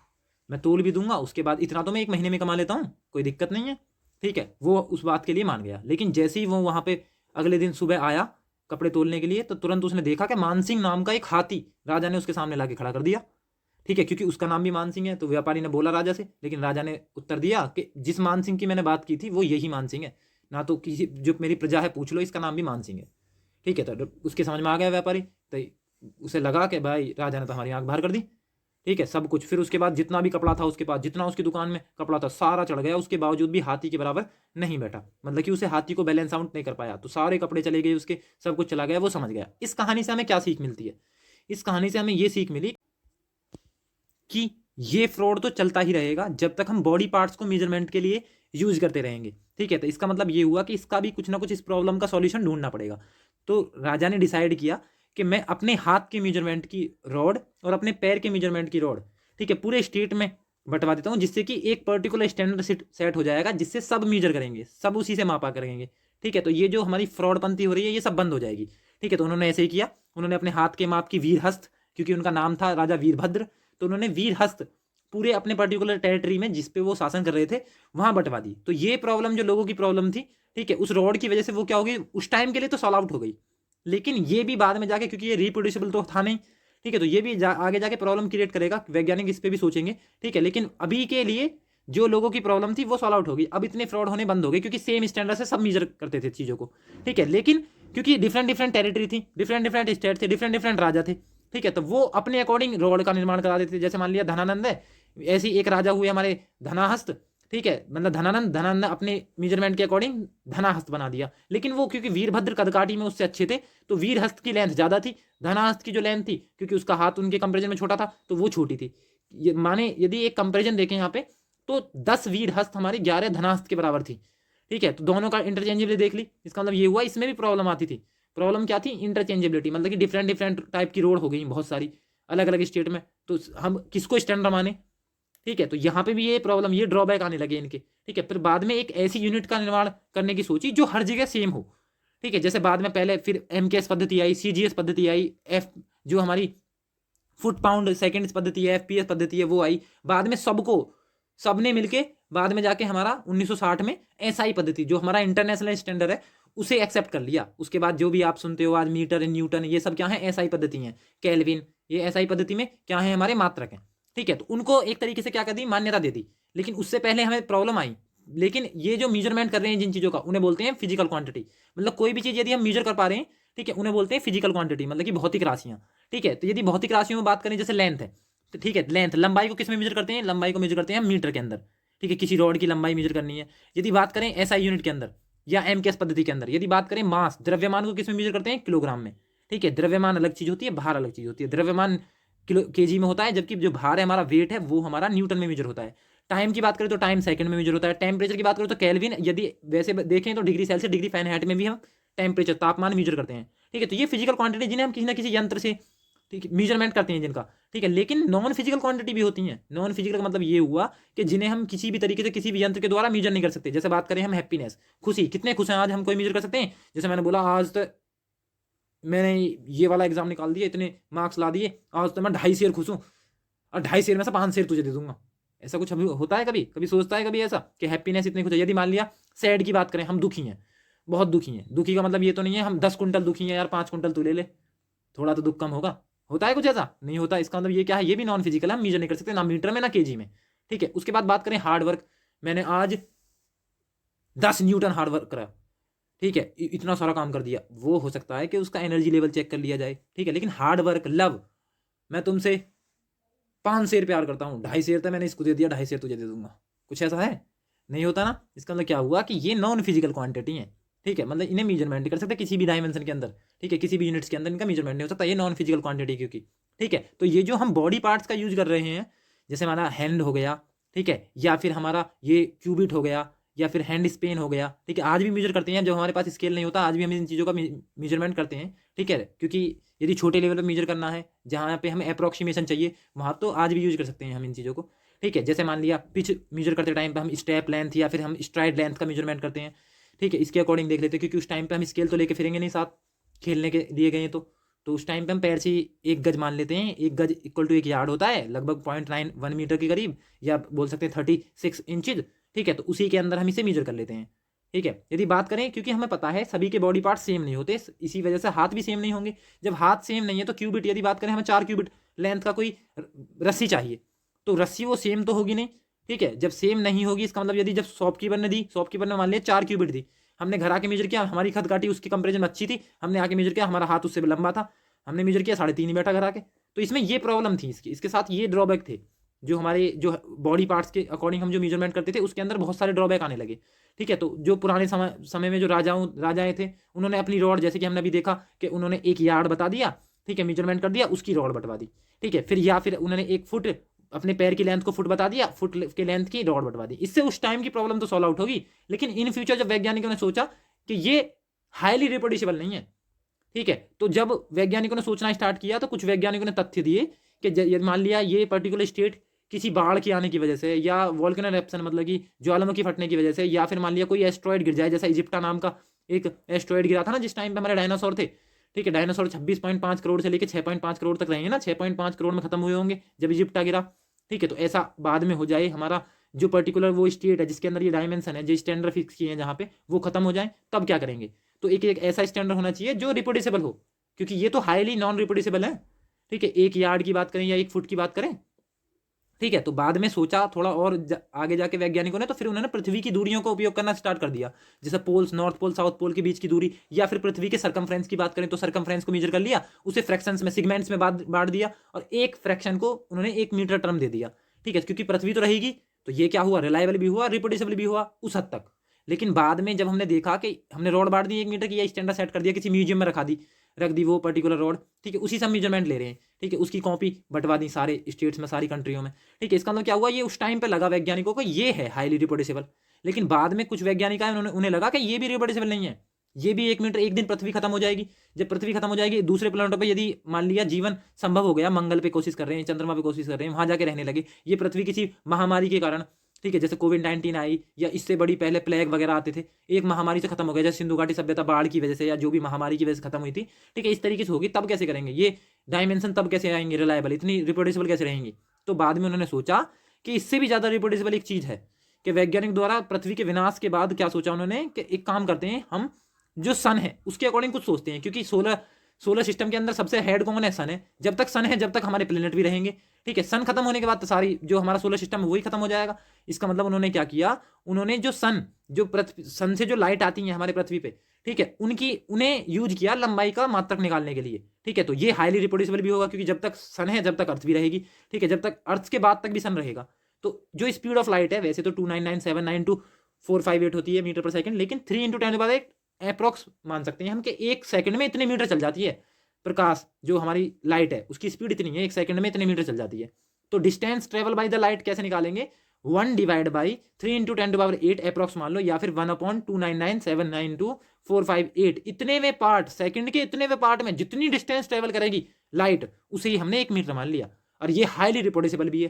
मैं तोल भी दूंगा, उसके बाद इतना तो मैं 1 महीने में कमा लेता हूँ, कोई दिक्कत नहीं है। ठीक है, वो उस बात के लिए मान गया। लेकिन जैसे ही वो वहाँ पे अगले दिन सुबह आया कपड़े तोलने के लिए, तो तुरंत उसने देखा कि मान सिंह नाम का एक हाथी राजा ने उसके सामने ला के खड़ा कर दिया। ठीक है, क्योंकि उसका नाम भी मान सिंह है। तो व्यापारी ने बोला राजा से, लेकिन राजा ने उत्तर दिया कि जिस मान सिंह की मैंने बात की थी वो यही मान सिंह है, ना तो किसी जो मेरी प्रजा है पूछ लो, इसका नाम भी मान सिंह है। ठीक है, तो उसके समझ में आ गया व्यापारी, तो उसे लगा कि भाई राजा ने तो हमारी आंख बाहर कर दी। ठीक है, सब कुछ। फिर उसके बाद जितना भी कपड़ा था उसके पास, जितना उसकी दुकान में कपड़ा था, सारा चढ़ गया। उसके बावजूद भी हाथी के बराबर नहीं बैठा, मतलब कि उसे हाथी को बैलेंस आउट नहीं कर पाया। तो सारे कपड़े चले गए उसके, सब कुछ चला गया, वो समझ गया। इस कहानी से हमें क्या सीख मिलती है, इस कहानी से हमें ये सीख मिली कि ये फ्रॉड तो चलता ही रहेगा जब तक हम बॉडी पार्ट्स को मेजरमेंट के लिए यूज करते रहेंगे। ठीक है, तो इसका मतलब ये हुआ कि इसका भी कुछ ना कुछ इस प्रॉब्लम का सॉल्यूशन ढूंढना पड़ेगा। तो राजा ने डिसाइड किया कि मैं अपने हाथ के मेजरमेंट की रॉड और अपने पैर के मेजरमेंट की रॉड, ठीक है, पूरे स्टेट में बंटवा देता हूँ, जिससे कि एक पर्टिकुलर स्टैंडर्ड सेट हो जाएगा, जिससे सब मेजर करेंगे, सब उसी से मापा करेंगे। ठीक है, तो ये जो हमारी फ्रॉडपंती हो रही है ये सब बंद हो जाएगी। ठीक है, तो उन्होंने ऐसे ही किया। उन्होंने अपने हाथ के माप की वीरहस्त, क्योंकि उनका नाम था राजा वीरभद्र, तो उन्होंने वीरहस्त पूरे अपने पर्टिकुलर टेरिटरी में जिस पे वो शासन कर रहे थे वहां बंटवा दी। तो ये प्रॉब्लम जो लोगों की प्रॉब्लम थी, ठीक है, उस रॉड की वजह से वो क्या हो गई, उस टाइम के लिए तो सॉल्व आउट हो गई। लेकिन ये भी बाद में जाके, क्योंकि ये रिप्रोड्यूसिबल तो था नहीं, ठीक है, तो ये भी आगे जाके प्रॉब्लम क्रिएट करेगा, वैज्ञानिक इस पे भी सोचेंगे। ठीक है, लेकिन अभी के लिए जो लोगों की प्रॉब्लम थी वो सॉल्व आउट हो गई। अब इतने फ्रॉड होने बंद हो गए, क्योंकि सेम स्टैंडर्ड से सब मेजर करते थे चीज़ों को। ठीक है, लेकिन क्योंकि डिफरेंट डिफरेंट टेरिटरी थी, डिफरेंट डिफरेंट स्टेट थे, डिफरेंट डिफरेंट राजा थे, ठीक है, तो वो अपने अकॉर्डिंग रॉड का निर्माण करा देते थे। जैसे मान लिया धनानंद है, ऐसे ही एक राजा हुए हमारे धनाहस्त, ठीक है, मतलब धनानंद अपने मेजरमेंट के अकॉर्डिंग धनाहस्त बना दिया। लेकिन वो क्योंकि वीरभद्र कदकाठी में उससे अच्छे थे, तो वीरहस्त की लेंथ ज़्यादा थी, धनाहस्त की जो लेंथ थी, क्योंकि उसका हाथ उनके कंपेरिजन में छोटा था, तो वो छोटी थी। ये माने यदि एक कंपेरिजन देखें यहाँ पे, तो 10 वीरहस्त हमारी 11 धनाहस्त के बराबर थी। ठीक है, तो दोनों का इंटरचेंजेबली देख ली। इसका मतलब ये हुआ इसमें भी प्रॉब्लम आती थी। प्रॉब्लम क्या थी, इंटरचेंजेबिलिटी, मतलब कि डिफरेंट डिफरेंट टाइप की रोड हो गई बहुत सारी अलग अलग स्टेट में, तो हम किसको स्टैंडर्ड माने। ठीक है, तो यहाँ पे भी ये प्रॉब्लम, ये ड्रॉबैक आने लगे इनके। ठीक है, फिर बाद में एक ऐसी यूनिट का निर्माण करने की सोची जो हर जगह सेम हो। ठीक है, जैसे बाद में पहले फिर MKS पद्धति आई, CGS पद्धति आई, जो हमारी फुट पाउंड सेकेंड्स पद्धति है, एफपीएस पद्धति है, वो आई बाद में। सबने मिलके बाद में जाके हमारा 1960 में एसआई पद्धति, जो हमारा इंटरनेशनल स्टैंडर्ड है, उसे एक्सेप्ट कर लिया। उसके बाद जो भी आप सुनते हो आज मीटर, न्यूटन, ये सब क्या है, एसआई पद्धति है। केल्विन, ये एसआई पद्धति में क्या है, हमारे मात्रक हैं। ठीक है, तो उनको एक तरीके से क्या कर दी, मान्यता दे दी। लेकिन उससे पहले हमें प्रॉब्लम आई। लेकिन ये जो मेजरमेंट कर रहे हैं जिन चीज़ों का, उन्हें बोलते हैं फिजिकल क्वांटिटी। मतलब कोई भी चीज़ यदि हम मेजर कर पा रहे हैं, ठीक है, उन्हें बोलते हैं फिजिकल क्वांटिटी, मतलब कि भौतिक राशियाँ। ठीक है, तो यदि भौतिक राशियों में बात करें, जैसे लेंथ है, तो ठीक है, लेंथ, लंबाई को किस में मेजर करते हैं, लंबाई को मेजर करते हैं मीटर के अंदर। ठीक है, किसी रॉड की लंबाई मेजर करनी है। यदि बात करें एसआई यूनिट के अंदर या एमकेएस पद्धति के अंदर, यदि बात करें मास, द्रव्यमान को किस में मेजर करते हैं, किलोग्राम में। ठीक है, द्रव्यमान अलग चीज होती है, भार अलग चीज होती है। द्रव्यमान किलो केजी में होता है, जबकि जो भार है हमारा, वेट है, वो हमारा न्यूटन में मेजर होता है। टाइम की बात करें तो टाइम सेकंड में मेजर होता है। टेम्परेचर की बात करें तो केल्विन, यदि वैसे देखें तो डिग्री सेल्सियस, डिग्री फ़ारेनहाइट में भी हम टेम्परेचर, तापमान मेजर करते हैं। ठीक है, तो ये फिजिकल क्वांटिटी जिन्हें हम किसी ना किसी यंत्र से, ठीक है, मेजरमेंट करते हैं जिनका। ठीक है, लेकिन नॉन फिजिकल क्वांटिटी भी होती हैं। नॉन फिजिकल का मतलब ये हुआ कि जिन्हें हम किसी भी तरीके से किसी भी यंत्र के द्वारा मेजर नहीं कर सकते। जैसे बात करें हम हैप्पीनेस, खुशी, कितने खुश हैं आज, हम कोई मेजर कर सकते हैं। जैसे मैंने बोला, आज तो मैंने ये वाला एग्जाम निकाल दिया, इतने मार्क्स ला दिए, आज तो मैं 2.5 शेर खुश हूँ, और 2.5 शेर में से 5 शेर तुझे दे दूंगा। ऐसा कुछ अभी होता है, कभी कभी सोचता है कभी ऐसा कि हैप्पीनेस इतनी खुश है। यदि मान लिया सैड की बात करें, हम दुखी हैं, बहुत दुखी हैं। दुखी का मतलब ये तो नहीं है हम 10 कुंटल दुखी हैं यार, 5 कुंटल तू ले ले, थोड़ा तो दुख कम होगा। होता है कुछ ऐसा? नहीं होता। इसका मतलब ये क्या है, ये भी नॉन फिजिकल है, हम मेजर नहीं कर सकते, ना मीटर में ना केजी में। ठीक है, उसके बाद बात करें हार्ड वर्क, मैंने आज 10 न्यूटन हार्ड वर्क करा, ठीक है, इतना सारा काम कर दिया, वो हो सकता है कि उसका एनर्जी लेवल चेक कर लिया जाए। ठीक है, लेकिन हार्ड वर्क, लव, मैं तुमसे 5 शेर प्यार करता हूँ, 2.5 शेर तो मैंने इसको दे दिया, 2.5 शेर तुझे दे दूंगा, कुछ ऐसा है? नहीं होता ना। इसका मतलब क्या हुआ कि ये नॉन फिजिकल क्वांटिटी है। ठीक है, मतलब इन्हें मेजरमेंट नहीं कर सकते किसी भी डायमेंशन के अंदर। ठीक है, किसी भी यूनिट्स के अंदर इनका मेजरमेंट नहीं हो सकता, ये नॉन फिजिकल क्वांटिटी क्योंकि। ठीक है, तो ये जो हम बॉडी पार्ट्स का यूज कर रहे हैं, जैसे हमारा हैंड हो गया, ठीक है, या फिर हमारा ये क्यूबिट हो गया, या फिर हैंड स्पेन हो गया। ठीक है, आज भी मेजर करते हैं, जब हमारे पास स्केल नहीं होता, आज भी हम इन चीज़ों का मेजरमेंट करते हैं। ठीक है, क्योंकि यदि छोटे लेवल पर मेजर करना है, जहाँ पे हमें अप्रोक्सीमेशन चाहिए, वहाँ तो आज भी यूज कर सकते हैं हम इन चीज़ों को। ठीक है, जैसे मान लिया पिच मेजर करते टाइम पे हम स्टेप लेंथ या फिर हम स्ट्राइड लेंथ का मेजरमेंट करते हैं। ठीक है, इसके अकॉर्डिंग देख लेते हैं, क्योंकि उस टाइम पे हम स्केल तो लेके फिरेंगे नहीं साथ, खेलने के दिए गए तो उस टाइम पे हम पैर से 1 गज मान लेते हैं। 1 गज इक्वल टू 1 यार्ड होता है, लगभग 0.91 मीटर के करीब, या बोल सकते हैं 36 इंचज। ठीक है, तो उसी के अंदर हम इसे मेजर कर लेते हैं। ठीक है, यदि बात करें, क्योंकि हमें पता है सभी के बॉडी पार्ट सेम नहीं होते, इसी वजह से हाथ भी सेम नहीं होंगे। जब हाथ सेम नहीं है तो क्यूबिट, यदि बात करें, हमें 4 क्यूबिट लेंथ का कोई रस्सी चाहिए, तो रस्सी वो सेम तो होगी नहीं। ठीक है, जब सेम नहीं होगी, इसका मतलब यदि जब शॉपकीपर ने दी, शॉपकीपर ने मान लिया 4 क्यूबिट दी, हमने घर आके मेजर किया, हमारी खत काटी, उसकी कंपेरिजन में अच्छी थी, हमने आके मेजर किया, हमारा हाथ उससे लंबा था, हमने मेजर किया 3.5 ही बैठा घर आके। तो इसमें ये प्रॉब्लम थी, इसके साथ ये ड्रॉबैक थे, जो हमारे जो बॉडी पार्ट्स के अकॉर्डिंग हम जो मेजरमेंट करते थे, उसके अंदर बहुत सारे ड्रॉबैक आने लगे। ठीक है, तो जो पुराने समय में जो राजाएं थे, उन्होंने अपनी रॉड, जैसे कि हमने अभी देखा कि उन्होंने 1 यार्ड बता दिया, ठीक है, मेजरमेंट कर दिया, उसकी रॉड बटवा दी। ठीक है, फिर या फिर उन्होंने 1 फुट, अपने पैर की लेंथ को फुट बता दिया, फुट के लेंथ की रॉड बटवा दी। इससे उस टाइम की प्रॉब्लम तो सॉल्व आउट होगी, लेकिन इन फ्यूचर जब वैज्ञानिकों ने सोचा कि ये हाईली रिप्रोड्यूसिबल नहीं है, ठीक है, तो जब वैज्ञानिकों ने सोचना स्टार्ट किया, तो कुछ वैज्ञानिकों ने तथ्य दिए कि मान लिया ये पर्टिकुलर स्टेट किसी बाढ़ के आने की वजह से, या वोल्केनल एरप्शन, मतलब कि ज्वालामुखी फटने की वजह से, या फिर मान लिया कोई एस्ट्रॉइड गिर जाए, जैसा इजिप्टा नाम का एक एस्ट्रॉइड गिरा था ना, जिस टाइम पे हमारे डायनासोर थे। ठीक है, डायनासोर 26.5 करोड़ से लेकर 6.5 करोड़ तक रहे हैं ना, 6.5 करोड़ में खत्म हुए होंगे जब इजिप्टा गिरा। ठीक है, तो ऐसा बाद में हो जाए, हमारा जो पर्टिकुलर वो स्टेट है जिसके अंदर ये डायमेंशन है, जो स्टैंडर्ड फिक्स किए हैं जहाँ पे, वो खत्म हो जाए, तब क्या करेंगे? तो एक ऐसा स्टैंडर्ड होना चाहिए जो रिप्रोड्यूसिबल हो, क्योंकि ये तो हाईली नॉन रिप्रोड्यूसिबल है। ठीक है, 1 यार्ड की बात करें या 1 फुट की बात करें। ठीक है, तो बाद में सोचा थोड़ा और आगे जाके वैज्ञानिकों ने, तो फिर उन्होंने पृथ्वी की दूरियों का उपयोग करना स्टार्ट कर दिया, जैसे poles, north pole, south pole के बीच की दूरी, या फिर पृथ्वी के सरकमफ्रेंस की बात करें तो सरकमफ्रेंस को मेजर कर लिया, उसे फ्रैक्शंस में, सेगमेंट्स में बांट दिया, और एक फ्रैक्शन को उन्होंने 1 मीटर टर्म दे दिया। ठीक है, क्योंकि पृथ्वी तो रहेगी, तो ये क्या हुआ, रिलायबल भी हुआ, रिप्रोड्यूसिबल भी हुआ उस हद तक। लेकिन बाद में जब हमने देखा कि हमने रॉड बांट दी 1 मीटर की, या स्टैंडर्ड सेट कर दिया, किसी म्यूजियम में रख दी वो पर्टिकुलर रॉड। ठीक है, उसी से मेजरमेंट ले रहे हैं। ठीक है, उसकी कॉपी बंटवा दी सारे स्टेट्स में, सारी कंट्रियों में। ठीक है, इसका मतलब क्या हुआ, ये उस टाइम पे लगा वैज्ञानिकों को ये है हाईली रिप्रोड्यूसिबल। लेकिन बाद में कुछ वैज्ञानिक आए, उन्हें लगा कि ये भी रिप्रोड्यूसिबल नहीं है, ये भी 1 मीटर, एक दिन पृथ्वी खत्म हो जाएगी। जब पृथ्वी खत्म हो जाएगी, दूसरे प्लेनेटों पर यदि मान लिया जीवन संभव हो गया, मंगल पे कोशिश कर रहे हैं, चंद्रमा पे कोशिश कर रहे हैं, वहां जाके रहने लगे, ये पृथ्वी किसी महामारी के कारण ठीक है, जैसे कोविड-19 आई या इससे बड़ी पहले प्लेग वगैरह आते थे, एक महामारी से खत्म हो गया, जैसे सिंधु घाटी सभ्यता बाढ़ की वजह से या जो भी महामारी की वजह से खत्म हुई थी, ठीक है, इस तरीके से होगी, तब कैसे करेंगे ये डायमेंशन, तब कैसे आएंगे रिलायबल, इतनी रिप्रोड्यूसिबल कैसे रहेंगी। तो बाद में उन्होंने सोचा कि इससे भी ज़्यादा रिप्रोड्यूसिबल एक चीज़ है कि वैज्ञानिक द्वारा पृथ्वी के विनाश के बाद क्या सोचा उन्होंने कि एक काम करते हैं, हम जो सन है उसके अकॉर्डिंग कुछ सोचते हैं, क्योंकि सोलर सिस्टम के अंदर सबसे हेड कौन है, सन है। जब तक सन है जब तक हमारे प्लेनेट भी रहेंगे, ठीक है। सन खत्म होने के बाद तो सारी जो हमारा सोलर सिस्टम है वही खत्म हो जाएगा। इसका मतलब उन्होंने क्या किया, उन्होंने जो सन से जो लाइट आती है हमारे पृथ्वी पे, ठीक है, उन्हें यूज किया लंबाई का मात्रक निकालने के लिए, ठीक है। तो ये हाईली रिप्रोड्यूसिबल भी होगा, क्योंकि जब तक सन है जब तक अर्थ भी रहेगी, ठीक है, जब तक अर्थ के बाद तक भी सन रहेगा। तो जो स्पीड ऑफ लाइट है वैसे तो 299,792,458 होती है मीटर पर सेकंड, लेकिन 3 × 10⁻⁸ अप्रॉक्स मान सकते हैं हम कि एक सेकंड में इतने मीटर चल जाती है। प्रकाश जो हमारी लाइट है उसकी स्पीड इतनी है, एक सेकंड में इतने मीटर चल जाती है। तो distance travel by the light कैसे निकालेंगे, 1 डिवाइड बाई 3 × 10⁸ अप्रॉक्स मान लो, या फिर 1/299,792,458 इतने में पार्ट, सेकंड के इतने में पार्ट में जितनी डिस्टेंस ट्रेवल करेगी लाइट, उसे ही हमने 1 मीटर मान लिया। और ये हाईली रिप्रोड्यूसिबल भी है,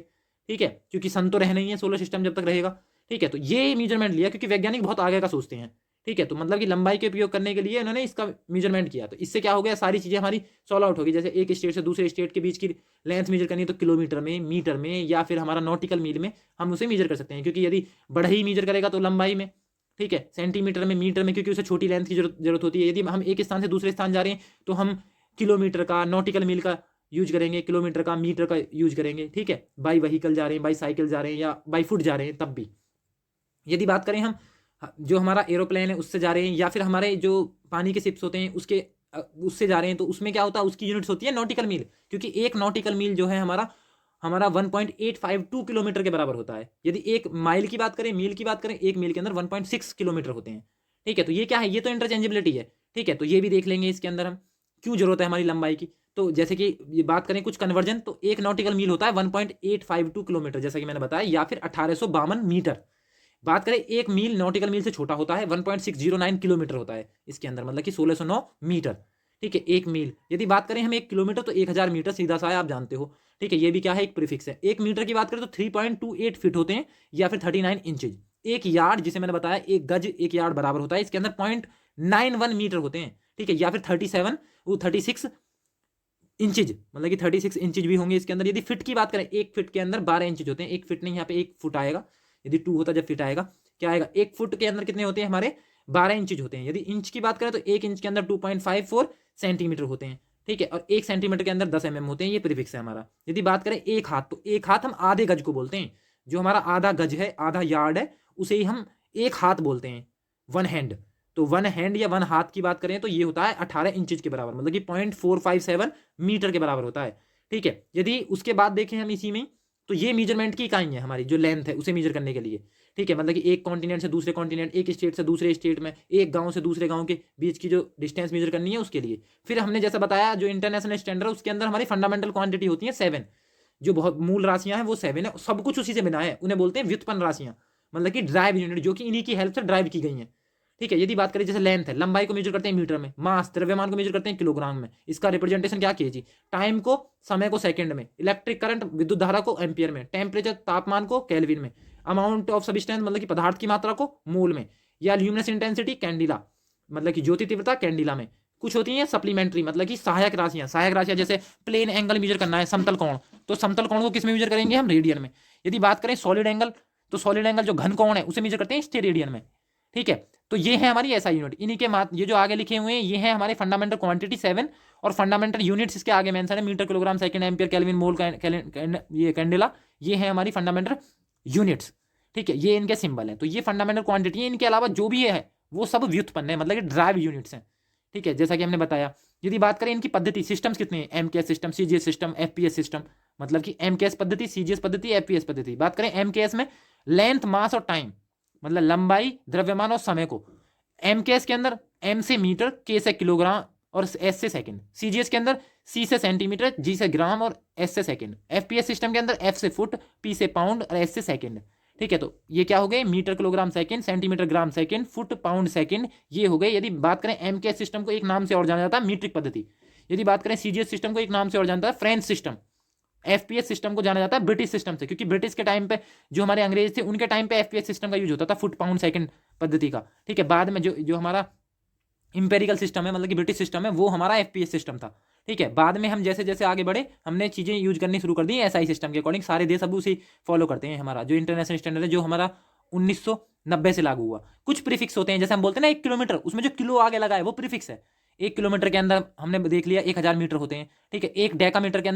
ठीक है, क्योंकि सन तो रहना ही है सोलर सिस्टम जब तक रहेगा, ठीक है। तो ये मेजरमेंट लिया क्योंकि वैज्ञानिक बहुत आगे का सोचते हैं, ठीक है। तो मतलब कि लंबाई के उपयोग करने के लिए उन्होंने इसका मेजरमेंट किया। तो इससे क्या हो गया, सारी चीज़ें हमारी सॉल्व आउट होगी। जैसे एक स्टेट से दूसरे स्टेट के बीच की लेंथ मेजर करनी है तो किलोमीटर में, मीटर में, या फिर हमारा नॉटिकल मील में हम उसे मेजर कर सकते हैं, क्योंकि यदि बढ़ई मेजर करेगा तो लंबाई में, ठीक है, सेंटीमीटर में, मीटर में, क्योंकि उसे छोटी लेंथ की जरूरत होती है। यदि हम एक स्थान से दूसरे स्थान जा रहे हैं तो हम किलोमीटर का, नॉटिकल मील का यूज करेंगे, किलोमीटर का, मीटर का यूज करेंगे, ठीक है। बाई व्हीकल जा रहे हैं, बाई साइकिल जा रहे हैं, या बाई फुट जा रहे हैं तब भी। यदि बात करें हम जो हमारा एरोप्लेन है उससे जा रहे हैं, या फिर हमारे जो पानी के शिप्स होते हैं उससे जा रहे हैं, तो उसमें क्या होता है, उसकी यूनिट्स होती है नॉटिकल मील, क्योंकि एक नॉटिकल मील जो है हमारा 1.852 किलोमीटर के बराबर होता है। यदि एक माइल की बात करें, मील की बात करें, एक मील के अंदर 1.6 किलोमीटर होते हैं, ठीक है। तो ये क्या है, ये तो इंटरचेंजेबिलिटी है, ठीक है। तो ये भी देख लेंगे इसके अंदर हम क्यों जरूरत है हमारी लंबाई की। तो जैसे कि ये बात करें कुछ कन्वर्जन, तो एक नॉटिकल मील होता है 1.852 किलोमीटर, जैसा कि मैंने बताया, या फिर 1852 मीटर। बात करें एक मील नॉटिकल मील से छोटा होता है, 1.609 किलोमीटर होता है इसके अंदर, मतलब कि 1609 मीटर, ठीक है, एक मील। यदि बात करें हम 1 किलोमीटर, तो 1000 मीटर सीधा सा है, आप जानते हो, ठीक है। ये भी क्या है, एक प्रीफिक्स है। 1 मीटर की बात करें तो 3.28 फीट होते हैं, या फिर 39 इंचेज। एक यार्ड, जिसे मैंने बताया एक गज एक यार्ड बराबर होता है, इसके अंदर 0.91 मीटर होते हैं, ठीक है, या फिर 36 इंचेज, मतलब कि 36 इंचेज भी होंगे इसके अंदर। यदि फिट की बात करें, 1 फिट के अंदर 12 इंचेज होते हैं। 1 फिट नहीं, यहाँ पे 1 फुट आएगा, यदि 2 होता जब फिट आएगा, क्या आएगा, 1 फुट के अंदर कितने होते हैं हमारे, 12 इंचेज होते हैं। यदि इंच की बात करें तो 1 इंच के अंदर 2.54 सेंटीमीटर होते हैं, ठीक है, और 1 सेंटीमीटर के अंदर 10 mm होते हैं, ये प्रीफिक्स है हमारा। यदि बात करें एक हाथ, तो एक हाथ हम आधे गज को बोलते हैं, जो हमारा आधा गज है, आधा यार्ड है, उसे ही हम एक हाथ बोलते हैं, 1 हैंड। तो 1 हैंड या 1 हाथ की बात करें तो ये होता है 18 इंचेज के बराबर, मतलब कि 0.457 मीटर के बराबर होता है, ठीक है। यदि उसके बाद देखें हम इसी में, तो ये मेजरमेंट की इकाई है हमारी, जो लेंथ है उसे मेजर करने के लिए, ठीक है। मतलब कि एक कॉन्टिनेंट से दूसरे कॉन्टिनेंट, एक स्टेट से दूसरे स्टेट में, एक गांव से दूसरे गांव के बीच की जो डिस्टेंस मेजर करनी है उसके लिए। फिर हमने जैसा बताया जो इंटरनेशनल स्टैंडर्ड है उसके अंदर हमारी फंडामेंटल क्वांटिटी होती है 7, जो बहुत मूल राशियां हैं वो 7 है, सब कुछ उसी से बना है, उन्हें बोलते हैं व्युत्पन्न राशियां, मतलब कि ड्राइव यूनिट, जो कि इन्हीं की हेल्प से ड्राइव की गई हैं, ठीक है। यदि बात करें जैसे लेंथ है, लंबाई को मेजर करते हैं मीटर में, मास द्रव्यमान को मेजर करते हैं किलोग्राम में, इसका रिप्रेजेंटेशन क्या केजी, टाइम को, समय को सेकंड में, इलेक्ट्रिक करंट विद्युत धारा को एम्पियर में, टेम्परेचर तापमान को केल्विन में, अमाउंट ऑफ सब्सटेंस मतलब कि पदार्थ की मात्रा को मोल में, या ल्यूमिनस इंटेंसिटी कैंडिला मतलब कि ज्योति तीव्रता कैंडिला में। कुछ होती है सप्लीमेंट्री मतलब कि सहायक राशियां जैसे प्लेन एंगल मेजर करना है, समतल कोण, तो समतल कोण को किस में मेजर करेंगे हम, रेडियन में। यदि बात करें सॉलिड एंगल, तो सॉलिड एंगल जो घन कोण है उसे मेजर करते हैं स्टेरेडियन में, ठीक है। तो ये है हमारी एसआई यूनिट। इन्हीं के ये जो आगे लिखे हुए हैं ये है हमारे फंडामेंटल क्वांटिटी 7, और फंडामेंटल यूनिट्स इसके आगे मेंशन है, metre, kilogram, second, ampere, kelvin, mole, ये कैंडेला, ये है हमारी फंडामेंटल यूनिट्स, ठीक है। ये इनके सिंबल हैं। तो ये फंडामेंटल क्वांटिटी है, इनके अलावा जो भी है वो सब व्युत्पन्न है, मतलब कि ड्राइव यूनिट्स हैं, ठीक है, जैसा कि हमने बताया। यदि बात करें इनकी पद्धति, सिस्टम्स कितने हैं, MKS system, CGS system, FPS system, मतलब कि एमकेएस पद्धति, सीजीएस पद्धति, एफपीएस पद्धति। बात करें एमकेएस में लेंथ, मास और टाइम, मतलब लंबाई, द्रव्यमान और समय को, एमकेएस के अंदर एम से मीटर, के से किलोग्राम और एस से सेकंड। सीजीएस के अंदर सी से सेंटीमीटर, जी से ग्राम और एस से सेकंड। एफपीएस सिस्टम के अंदर एफ से फुट, पी से पाउंड और एस से सेकंड, ठीक है। तो ये क्या हो गए, मीटर, किलोग्राम, सेकंड, सेंटीमीटर, ग्राम, सेकंड, फुट, पाउंड, सेकंड, ये हो गए। यदि बात करें एमकेएस सिस्टम को एक नाम से और जाना जाता है मीट्रिक पद्धति। यदि बात करें सीजीएस सिस्टम को एक नाम से और जाना जाता है फ्रेंच सिस्टम, एफपीएस सिस्टम को जाना जाता है ब्रिटिश सिस्टम से, क्योंकि ब्रिटिश के टाइम पे जो हमारे अंग्रेज थे उनके टाइम पे एफपीएस सिस्टम का यूज होता था, फुट पाउंड सेकंड पद्धति का। ठीक है, बाद में जो जो हमारा इंपेरिकल सिस्टम है, मतलब कि ब्रिटिश सिस्टम है, वो हमारा एफपीएस सिस्टम था। ठीक है, बाद में हम जैसे जैसे आगे बढ़े हमने चीज़ें यूज करनी शुरू कर दी एसआई सिस्टम के अकॉर्डिंग। सारे देश अब उसी फॉलो करते हैं। हमारा जो इंटरनेशनल स्टैंडर्ड है जो हमारा 1990 से लागू हुआ। कुछ प्रीफिक्स होते हैं, जैसे हम बोलते हैं ना 1 किलोमीटर, उसमें जो किलो आगे लगा है वो प्रीफिक्स है। 1 किलोमीटर के अंदर हमने देख लिया 1000 मीटर होते हैं। ठीक है, एक डेकामीटर के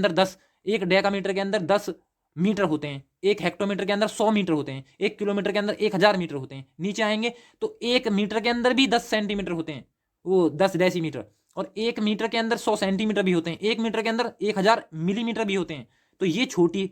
अंदर 10 मीटर होते हैं। 1 हेक्टोमीटर के अंदर 100 मीटर होते हैं। 1 किलोमीटर के अंदर 1000 मीटर होते हैं। नीचे आएंगे तो 1 मीटर के अंदर भी 10 सेंटीमीटर होते हैं, वो 10 डेसीमीटर। और 1 मीटर के अंदर 100 सेंटीमीटर भी होते हैं। 1 मीटर के अंदर 1000 मिलीमीटर भी होते हैं। तो ये छोटी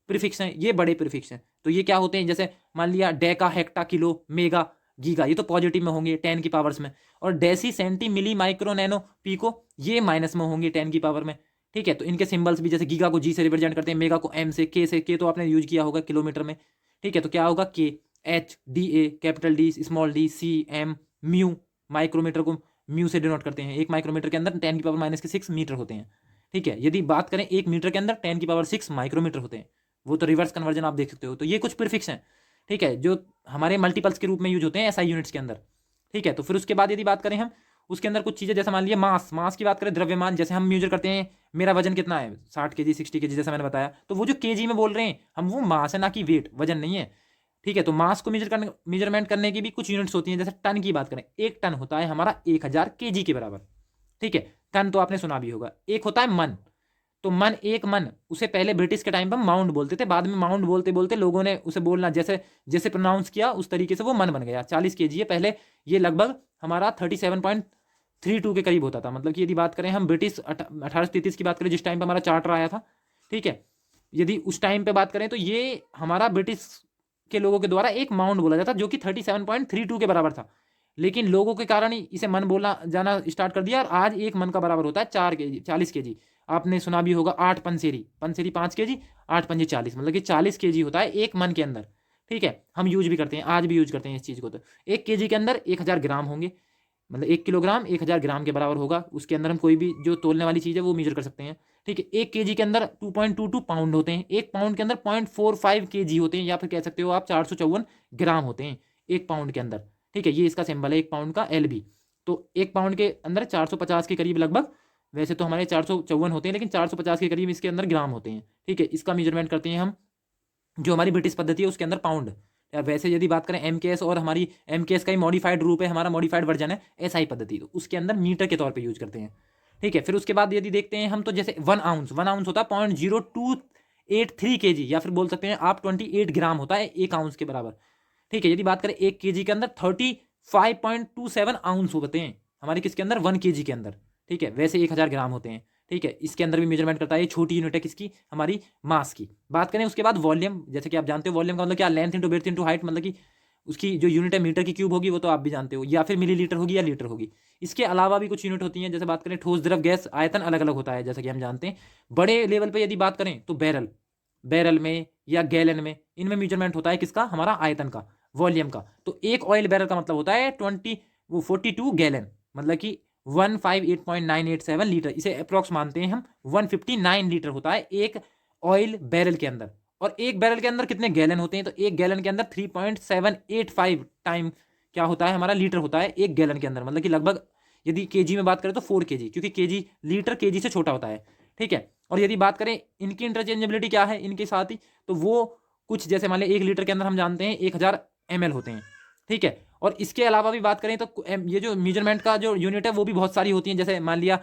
प्रीफिक्स हैं, ये बड़े प्रीफिक्स हैं। तो ये क्या होते हैं, जैसे मान लिया Deka, hecto, kilo, mega, giga, ये तो पॉजिटिव में होंगे 10 की पावर्स में। और डेसी, सेंटी, मिली, माइक्रो, नैनो, पीको, ये माइनस में होंगे 10 की पावर में। ठीक है, तो इनके सिंबल्स भी, जैसे गीगा को जी से रिप्रेजेंट करते हैं, मेगा को एम से, के तो आपने यूज किया होगा किलोमीटर में। ठीक है, तो क्या होगा, के, एच, डी, ए, कैपिटल डी, स्मॉल डी, सी, एम, म्यू। माइक्रोमीटर को म्यू से डिनोट करते हैं। 1 माइक्रोमीटर के अंदर 10 की पावर -6 मीटर होते हैं। ठीक है, यदि बात करें 1 मीटर के अंदर 10 की पावर 6 माइक्रोमीटर होते हैं। वो तो रिवर्स कन्वर्जन आप देख सकते हो। तो ये कुछ प्रीफिक्स हैं, ठीक है, जो हमारे मल्टीपल्स के रूप में यूज होते हैं एसआई यूनिट्स के अंदर। ठीक है, तो फिर उसके बाद यदि बात करें हम उसके अंदर कुछ चीज़ें, जैसे मान लिया मास की बात करें, द्रव्यमान, जैसे हम मेजर करते हैं मेरा वजन कितना है, 60 kg 60 kg, जैसा मैंने बताया। तो वो जो केजी में बोल रहे हैं हम, वो मास है, ना कि वेट, वजन नहीं है। ठीक है, तो मास को मेजरमेंट करने की भी कुछ यूनिट्स होती हैं। जैसे टन की बात करें, 1 टन होता है हमारा 1000 kg के बराबर। ठीक है, टन तो आपने सुना भी होगा। एक होता है मन, तो मन, एक मन, उसे पहले ब्रिटिश के टाइम पर माउंट बोलते थे। बाद में माउंट बोलते बोलते लोगों ने उसे बोलना जैसे जैसे प्रोनाउंस किया उस तरीके से वो मन बन गया। 40 kg है पहले। ये लगभग हमारा 37.32 के करीब होता था। मतलब कि यदि बात करें हम ब्रिटिश 1833 की बात करें, जिस टाइम पर हमारा चार्टर आया था, ठीक है, यदि उस टाइम पे बात करें तो ये हमारा ब्रिटिश के लोगों के द्वारा एक माउंट बोला जाता, जो कि 37.32 के बराबर था। लेकिन लोगों के कारण ही इसे मन बोलना जाना स्टार्ट कर दिया, और आज एक मन का बराबर होता है 4 kg, 40 kg। आपने सुना भी होगा 8 पंसेरी, 5 kg, 8 पंजे 40, मतलब कि 40 kg होता है एक मन के अंदर। ठीक है, हम यूज भी करते हैं, आज भी यूज करते हैं इस चीज़ को। तो 1 kg के अंदर 1000 ग्राम होंगे, मतलब 1 किलोग्राम 1000 ग्राम के बराबर होगा। उसके अंदर हम कोई भी जो तोलने वाली चीज़ है वो मेजर कर सकते हैं। ठीक है, 1 kg के अंदर 2.22 पाउंड होते हैं। 1 पाउंड के अंदर 0.45 kg होते हैं, या फिर कह सकते हो आप 454 ग्राम होते हैं 1 पाउंड के अंदर। ठीक है, ये इसका सिंबल है 1 पाउंड का, LB। तो 1 पाउंड के अंदर 450 के करीब लगभग, वैसे तो हमारे 454 होते हैं, लेकिन 450 के करीब इसके अंदर ग्राम होते हैं। ठीक है, इसका मेजरमेंट करते हैं हम, जो हमारी ब्रिटिश पद्धति है उसके अंदर पाउंड। या वैसे यदि बात करें MKS, और हमारी MKS का ही मॉडिफाइड रूप है, हमारा मॉडिफाइड वर्जन है SI पद्धति, तो उसके अंदर मीटर के तौर पे यूज करते हैं। ठीक है, फिर उसके बाद यदि देखते हैं हम, तो जैसे 1 आउंस होता है 0.0283 kg, या फिर बोल सकते हैं आप 28 ग्राम होता है 1 आउंस के बराबर। ठीक है, यदि बात करें 1 kg के अंदर 35.27 आउंस होते हैं हमारे किसके अंदर, 1 kg के अंदर। ठीक है, वैसे 1000 ग्राम होते हैं। ठीक है, इसके अंदर भी मेजरमेंट करता है, ये छोटी यूनिट है किसकी, हमारी मास की। बात करें उसके बाद वॉल्यूम, जैसे कि आप जानते हो वॉल्यूम का मतलब क्या, length into breadth into height, मतलब कि उसकी जो यूनिट है मीटर की क्यूब होगी, वो तो आप भी जानते हो, या फिर मिलीलीटर होगी या लीटर होगी। इसके अलावा भी कुछ यूनिट होती हैं, जैसे बात करें ठोस, द्रव, गैस, आयतन अलग अलग होता है, जैसा कि हम जानते हैं। बड़े लेवल पर यदि बात करें तो बैरल में या गैलन में, इनमें मेजरमेंट होता है किसका, हमारा आयतन का, वॉल्यूम का। तो एक ऑयल बैरल का मतलब होता है 42 गैलन, मतलब कि 158.987 लीटर। इसे अप्रॉक्स मानते हैं हम, 159 लीटर होता है एक ऑयल बैरल के अंदर। और एक बैरल के अंदर कितने गैलन होते हैं, तो एक गैलन के अंदर 3.785 टाइम क्या होता है, हमारा लीटर होता है एक गैलन के अंदर। मतलब कि लगभग यदि केजी में बात करें तो 4 kg, क्योंकि केजी लीटर केजी से छोटा होता है। ठीक है, और यदि बात करें इनकी इंटरचेंजेबिलिटी क्या है इनके साथ ही, तो वो कुछ जैसे मान लिया 1 लीटर के अंदर हम जानते हैं 1000 ml होते हैं। ठीक है, और इसके अलावा भी बात करें तो ये जो मेजरमेंट का जो यूनिट है वो भी बहुत सारी होती हैं। जैसे मान लिया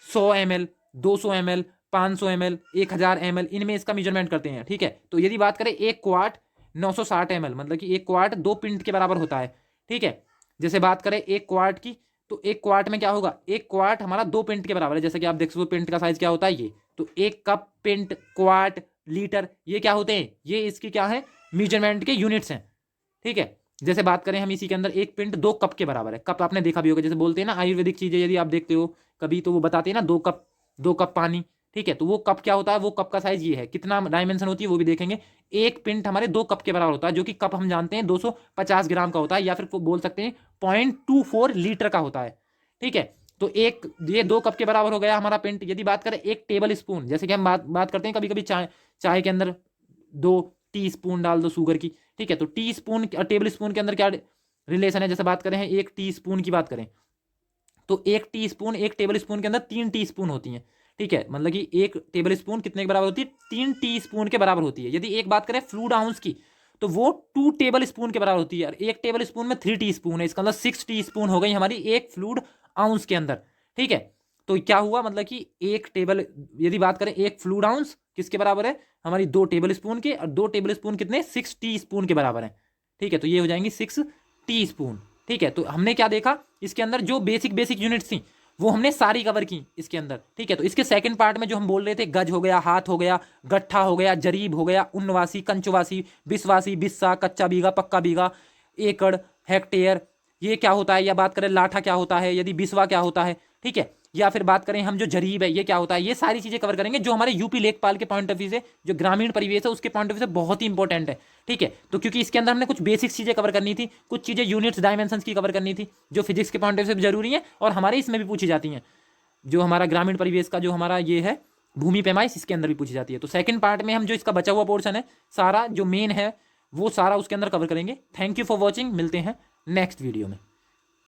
100 ml, 200 ml, 500 ml, 1000 ml, इनमें इसका मेजरमेंट करते हैं। ठीक है, तो यदि बात करें 1 क्वार्ट 960 ml, मतलब कि 1 क्वार्ट 2 पिंट के बराबर होता है। ठीक है, जैसे बात करें 1 क्वार्ट की, तो 1 क्वार्ट में क्या होगा, 1 क्वार्ट हमारा 2 पिंट के बराबर है। जैसे कि आप देख सकते हो पिंट का साइज क्या होता है ये, तो 1 कप, पिंट, क्वार्ट, लीटर, ये क्या होते हैं, ये इसकी क्या है, मेजरमेंट के यूनिट्स हैं। ठीक है, जैसे बात करें हम इसी के अंदर 1 पिंट 2 कप के बराबर है। कप आपने देखा भी होगा, जैसे बोलते हैं ना आयुर्वेदिक चीजें यदि आप देखते हो कभी, तो वो बताते हैं ना 2 कप पानी। ठीक है, तो वो कप क्या होता है, वो कप का साइज ये है, कितना डायमेंशन होती है वो भी देखेंगे। 1 पिंट हमारे 2 कप के बराबर होता है, जो कि कप हम जानते हैं 250 ग्राम का होता है, या फिर बोल सकते हैं 0.24 लीटर का होता है। ठीक है, तो एक ये 2 कप के बराबर हो गया हमारा पिंट। यदि बात करें 1 टेबल स्पून, जैसे कि हम बात करते हैं कभी कभी चाय के अंदर 2 टी स्पून डाल दो शुगर की, ठीक है। तो टी स्पून और टेबल स्पून के अंदर क्या रिलेशन है, जैसे बात करें 1 टी स्पून की बात करें तो 1 टी स्पून 1 टेबल स्पून के अंदर 3 टी स्पून होती हैं, ठीक है। मतलब कि 1 टेबल स्पून कितने के बराबर होती है, 3 टी स्पून के बराबर होती है। यदि एक बात करें फ्लूइड आउंस की तो वो 2 टेबल स्पून के बराबर होती है। 1 टेबल स्पून में 3 टी स्पून है, इसका मतलब 6 टी स्पून हो गई हमारी एक फ्लूइड आउंस के अंदर, ठीक है। तो क्या हुआ, मतलब कि एक टेबल, यदि बात करें एक फ्लूइड आउंस किसके बराबर है, हमारी 2 टेबल स्पून के, और 2 टेबल स्पून कितने, 6 टी स्पून के बराबर है, ठीक है। तो ये हो जाएंगी 6 टी स्पून, ठीक है। तो हमने क्या देखा, इसके अंदर जो बेसिक यूनिट्स थी वो हमने सारी कवर की इसके अंदर, ठीक है। तो इसके सेकंड पार्ट में जो हम बोल रहे थे, गज हो गया, हाथ हो गया, गट्ठा हो गया, जरीब हो गया, उन्नवासी, कंचवासी, बिस्वासी, बिस्सा, कच्चा बीघा, पक्का बीघा, एकड़, हेक्टेयर, ये क्या होता है, या बात करें लाठा क्या होता है, यदि बिस्वा क्या होता है, ठीक है। या फिर बात करें हम जो जरीब है ये क्या होता है, ये सारी चीजें कवर करेंगे जो हमारे यूपी लेखपाल के पॉइंट ऑफ व्यू से, जो ग्रामीण परिवेश है उसके पॉइंट ऑफ व्यू से बहुत ही इंपॉर्टेंट है, ठीक है। तो क्योंकि इसके अंदर हमने कुछ बेसिक चीजें कवर करनी थी, कुछ चीजें यूनिट्स डायमेंशंस की कवर करनी थी जो फिजिक्स के पॉइंट ऑफ व्यू से जरूरी है और हमारे इसमें भी पूछी जाती हैं। जो हमारा ग्रामीण परिवेश का जो हमारा ये है भूमि पैमाइश, इसके अंदर भी पूछी जाती है। तो सेकंड पार्ट में हम जो इसका बचा हुआ पोर्शन है सारा जो मेन है वो सारा उसके अंदर कवर करेंगे। थैंक यू फॉर वॉचिंग, मिलते हैं नेक्स्ट वीडियो में।